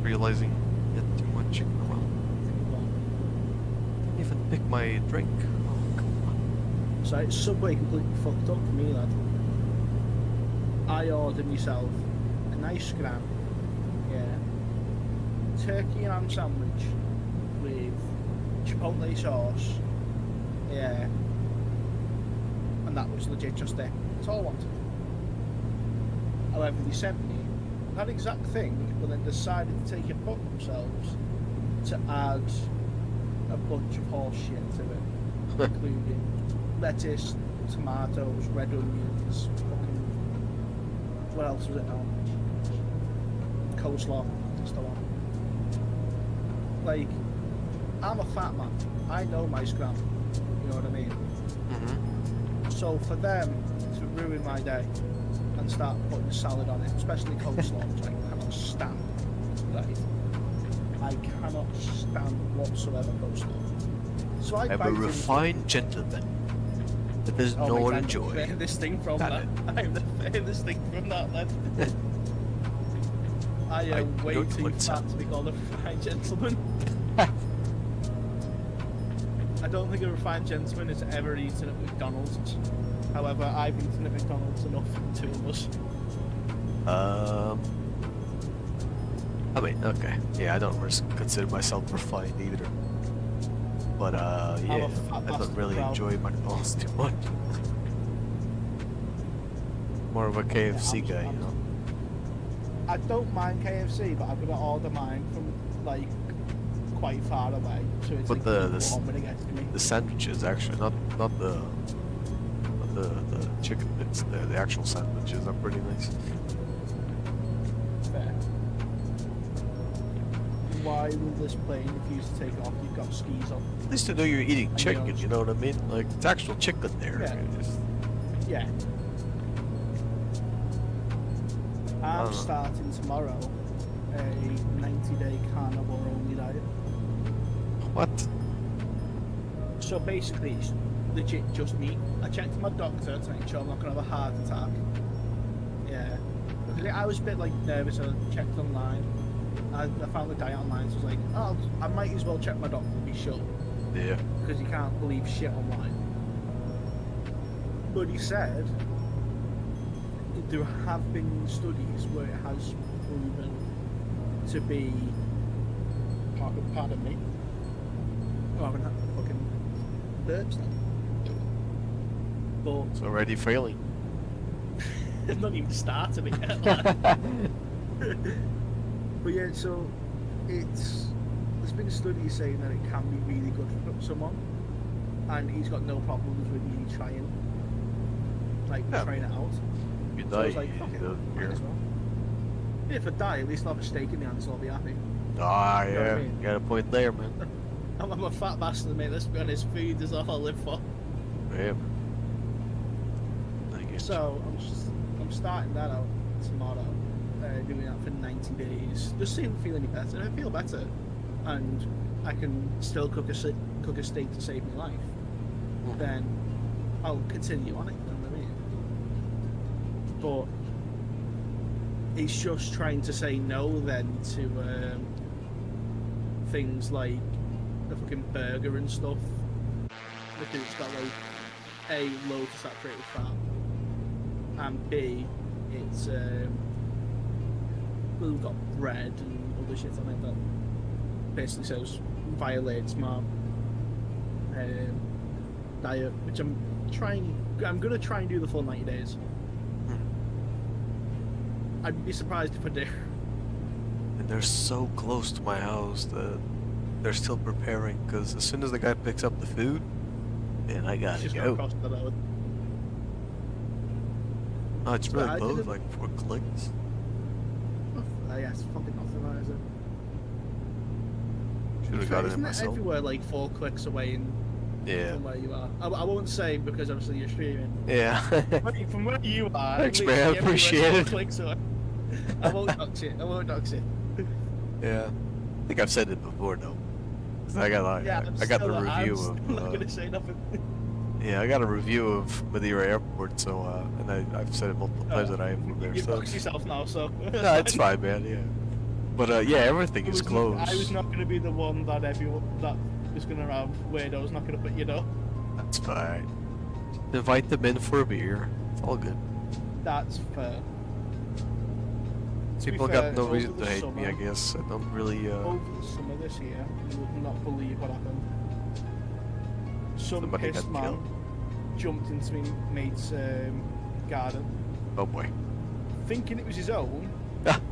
realizing it too much. Oh well. Didn't even pick my drink. Oh, come on. So Subway completely fucked up for me, lad. I ordered myself a nice scram, yeah, turkey and ham sandwich with chipotle sauce, yeah, and that was legit just there. That's all I wanted. However, they sent me that exact thing, but then decided to take it upon themselves to add a bunch of horse shit to it, including lettuce, tomatoes, red onions, fucking, what else was it now? Coleslaw, just the one. Like, I'm a fat man. I know my scram. You know what I mean? Mm-hmm. So for them to ruin my day and start putting salad on it, especially coleslaw, which I cannot stand, right? I cannot stand whatsoever coleslaw. So I I'm a bite into- refined gentleman. That does Oh not my God, enjoy. I'm the this thing from Got that. I'm the furthest thing from that, lad. I am way don't too like fat salad. to be called a refined gentleman. I don't think a refined gentleman has ever eaten at McDonald's. However, I've eaten at McDonald's enough for the two of us. I mean, okay. Yeah, I don't consider myself refined either. But, yeah, fat I don't bastard really proud. enjoy McDonald's too much. More of a KFC guy, you know? I don't mind KFC, but I've got to order mine from, like, quite far away. So it's But like the warm when it gets to me. The sandwiches, actually, not the chicken bits, the actual sandwiches are pretty nice. Fair. Why will this plane refuse to take off? You've got skis on. At least to know you're eating I chicken, know. you know what I mean? Like, it's actual chicken there. Yeah. It's just- Yeah. I'm know. starting tomorrow a 90-day carnivore only diet. What? So basically, it's legit just meat. I checked with my doctor to make sure I'm not going to have a heart attack. Yeah. Because I was a bit like nervous, so I checked online. I found the diet online, so I was like, oh, I might as well check my doctor to be sure. Yeah. Because you can't believe shit online. But he said there have been studies where it has proven to be, pardon me, oh, I haven't had fucking burps now. But It's already failing. it's not even started it yet. Like. But yeah, so there's been studies saying that it can be really good for someone, and he's got no problems with me trying it out. You So I die, was like, fuck it, might as well. Yeah, if I die, at least I'll have a steak in the hand, so I'll be happy. Ah, You know what I yeah. mean? Got a point there, man. I'm a fat bastard, mate. Let's be honest. Food is all I live for. Yeah. I guess. So I'm starting that out tomorrow. Doing that for 90 days. Just see if I feel any better. If I feel better, and I can still cook a steak to save my life, then I'll continue on it. You know what I mean? But it's just trying to say no then to things like the fucking burger and stuff, because it's got like A, low to saturated fat, and B, it's we've got bread and other shit on it that basically says violates my diet, which I'm gonna try and do the full 90 days. I'd be surprised if I do. And they're so close to my house that they're still preparing, because as soon as the guy picks up the food, man, I gotta Just go. across the road. Oh, it's really I close, didn't- like 4 clicks. Yeah, it's fucking nothing, that, is it? Should have got it Isn't it myself. everywhere like 4 clicks away Yeah. from where you are? I won't say because obviously you're streaming. Yeah. From where you are, Thanks, literally man, I everywhere appreciate 4 it. clicks away. I won't dox it. I won't dox it. Yeah. I think I've said it before, though. 'Cause I got like, Yeah, I got the review I'm of. still not gonna say nothing. Yeah, I got a review of Madeira Airport, so and I've said it multiple times that I am from there. You So dox yourself now, so. no, it's fine, man. Yeah. But yeah, everything is closed. I was not going to be the one that everyone that was going to have weirdos not going to put you know. That's fine. Invite them in for a beer. It's all good. That's fair. To be People fair, got no over reason the to hate me, I summer- guess. I don't really. Over the summer this year, you would not believe what happened. Some Somebody pissed got man killed. jumped into my mate's garden, Oh boy. thinking it was his own,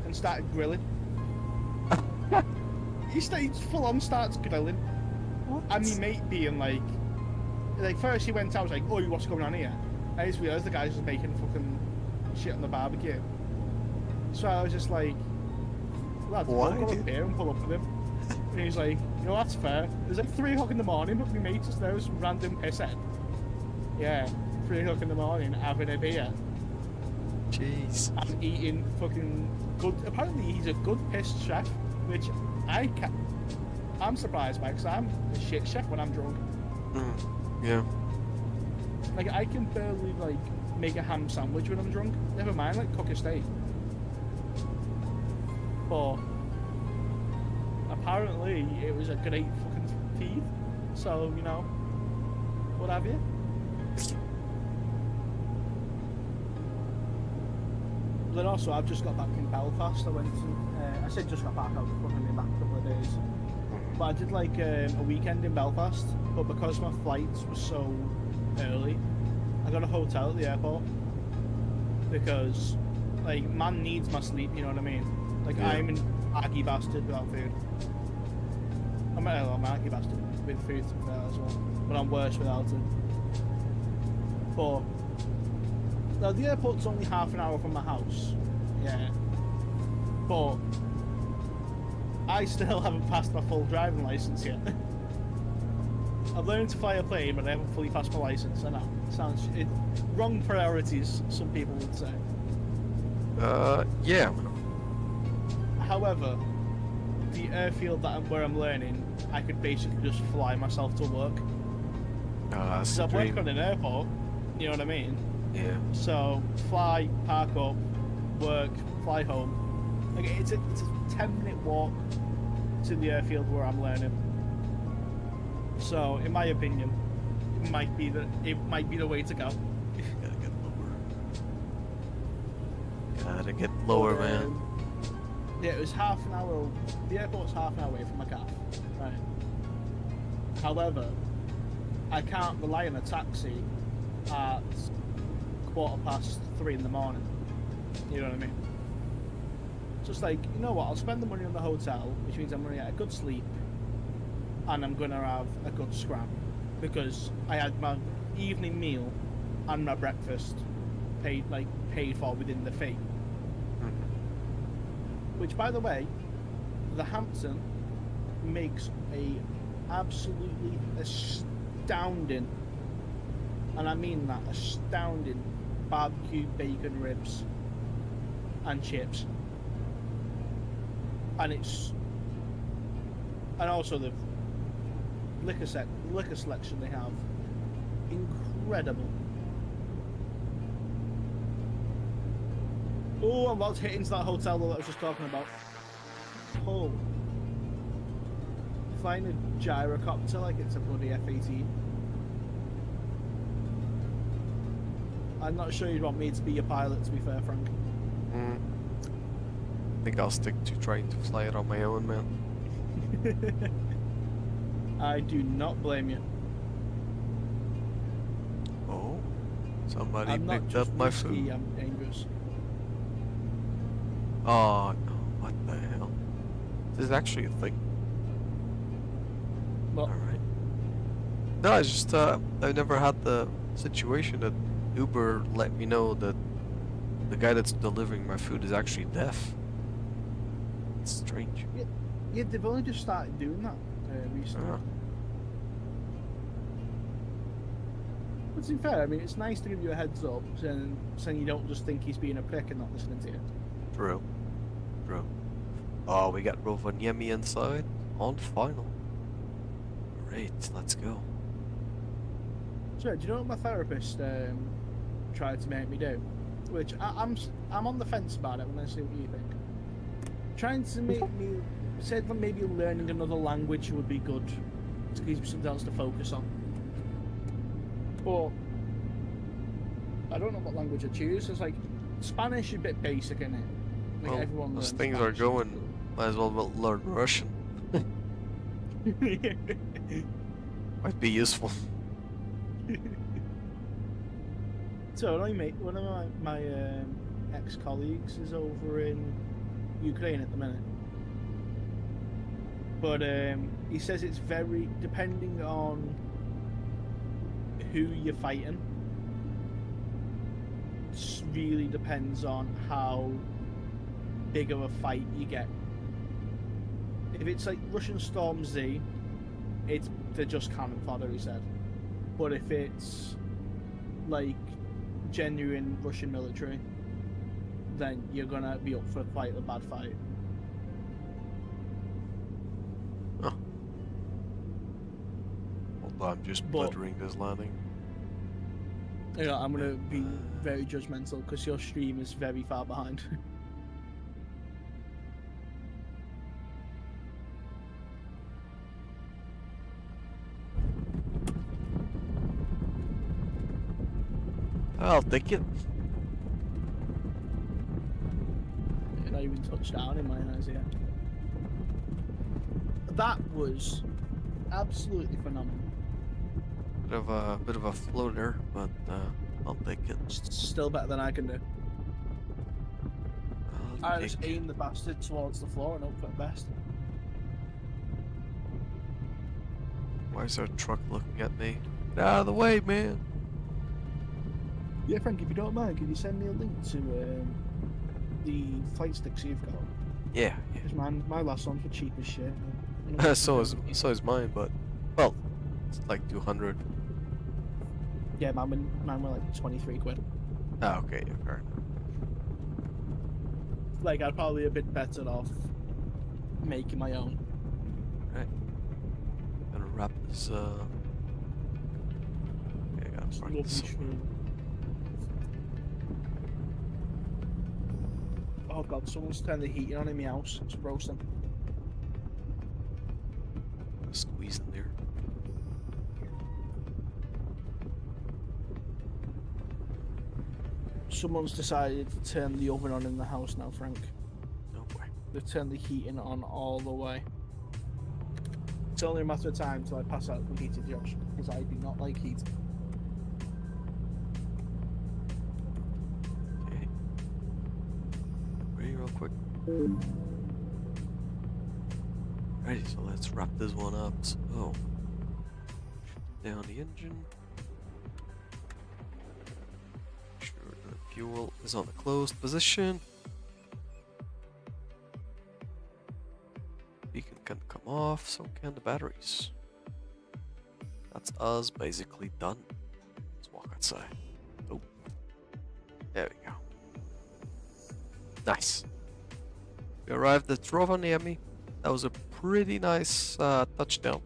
and started grilling. He full on starts grilling. And my mate being like first he went out, I was like, oh, what's going on here? I just realised the guy's just making fucking shit on the barbecue. So I was just like, lads, Why, I'll go dude? up here and pull up with him. And he's like, you know, that's fair. It was like 3 o'clock in the morning, but my mate just there was some random pisshead. Yeah, 3 o'clock in the morning, having a beer. Jeez. And eating fucking good. Apparently he's a good pissed chef, which I'm surprised by, because I'm a shit chef when I'm drunk. Yeah. Like, I can barely, like, make a ham sandwich when I'm drunk. Never mind, like, cook a steak. But apparently it was a great fucking feed. So, you know, what have you? Then also, I've just got back in Belfast. I went to, I said just got back, I was fucking been back a couple of days. But I did like a weekend in Belfast, but because my flights were so early, I got a hotel at the airport. Because, like, man needs my sleep, you know what I mean? Like, Yeah. I'm an aggy bastard without food. I'm an aggy bastard with food to be fair as well, but I'm worse without it. But, now the airport's only half an hour from my house, yeah. But, I still haven't passed my full driving license yet. I've learned to fly a plane, but I haven't fully passed my license. I know, wrong priorities, some people would say. Yeah. However, the airfield where I'm learning, I could basically just fly myself to work. That's So the I work dream. on an airport, you know what I mean? Yeah. So fly, park up, work, fly home. Like it's a 10-minute walk to the airfield where I'm learning. So in my opinion, it might be the way to go. Gotta get lower. Gotta get lower, But, man. Yeah, it was half an hour. The airport's half an hour away from my car. Right. However, I can't rely on a taxi at 3:15 in the morning. You know what I mean? Just like, you know what, I'll spend the money on the hotel, which means I'm going to get a good sleep, and I'm going to have a good scram, because I had my evening meal and my breakfast paid for within the fee. Which, by the way, the Hampton makes a absolutely astounding, and I mean that, astounding barbecue bacon ribs and chips. And also the liquor selection they have, incredible. Oh, I'm about to hit into that hotel that I was just talking about. Oh, flying a gyrocopter like it's a bloody F-18. I'm not sure you'd want me to be your pilot, to be fair, Frank. I think I'll stick to trying to fly it on my own, man. I do not blame you. Oh, somebody I'm not picked just up my risky, food. I'm dangerous. Oh no, what the hell? This is actually a thing. Well, Alright. No, I just, I've never had the situation that Uber let me know that the guy that's delivering my food is actually deaf. It's strange. yeah, they've only just started doing that recently. Uh, But to be fair, I mean, it's nice to give you a heads up, saying you don't just think he's being a prick and not listening to you. True. True. Oh, we got Rovaniemi inside on final. Great, let's go. So, do you know what my therapist tried to make me do? Which I'm on the fence about it. I'm gonna see what you think. Trying to make me said that maybe learning another language would be good to give you something else to focus on. But I don't know what language I choose. It's like Spanish is a bit basic, isn't it? Like Well, everyone as learns things Spanish. are going, might as well learn Russian. Might be useful. So one of my ex-colleagues is over in Ukraine at the minute, but he says it's very depending on who you're fighting. It really depends on how big of a fight you get. If it's like Russian Storm Z, they're just cannon fodder, he said. But if it's like genuine Russian military, then you're gonna be up for quite a bad fight. Oh. Hold on, I'm just buttering this landing. You know, I'm gonna be very judgmental because your stream is very far behind. I'll take it. You're not even touched down in my eyes yet. That was absolutely phenomenal. Bit of a floater, but I'll take it. Still better than I can do. I'll I just take it. aim the bastard towards the floor and hope for the best. Why is our truck looking at me? Get out of the way, man! Yeah, Frank, if you don't mind, can you send me a link to the flight sticks you've got? Yeah, Because my last ones were cheap as shit. yeah. so is mine, but well, it's like 200. Yeah, mine were like 23 quid. Ah, okay, yeah, fair enough. Like, I'd probably a bit better off making my own. Right. Gonna wrap this. Okay, I gotta park this somewhere. Oh god, someone's turned the heating on in my house. It's roasting. Squeeze in there. Someone's decided to turn the oven on in the house now, Frank. No way. They've turned the heating on all the way. It's only a matter of time till I pass out from heated Josh, because I do not like heat. Okay. Ready real quick. Ready, so let's wrap this one up. So, down the engine. Make sure the fuel is on the closed position. Beacon can come off, so can the batteries. That's us basically done. Let's walk outside. Oh, there we go. Nice. We arrived at Rovaniemi. That was a pretty nice touchdown.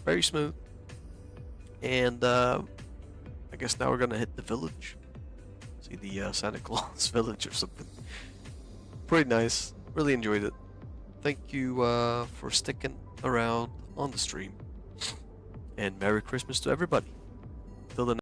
Very smooth. And I guess now we're gonna hit the village. See the Santa Claus village or something. Pretty nice. Really enjoyed it. Thank you for sticking around on the stream. And Merry Christmas to everybody.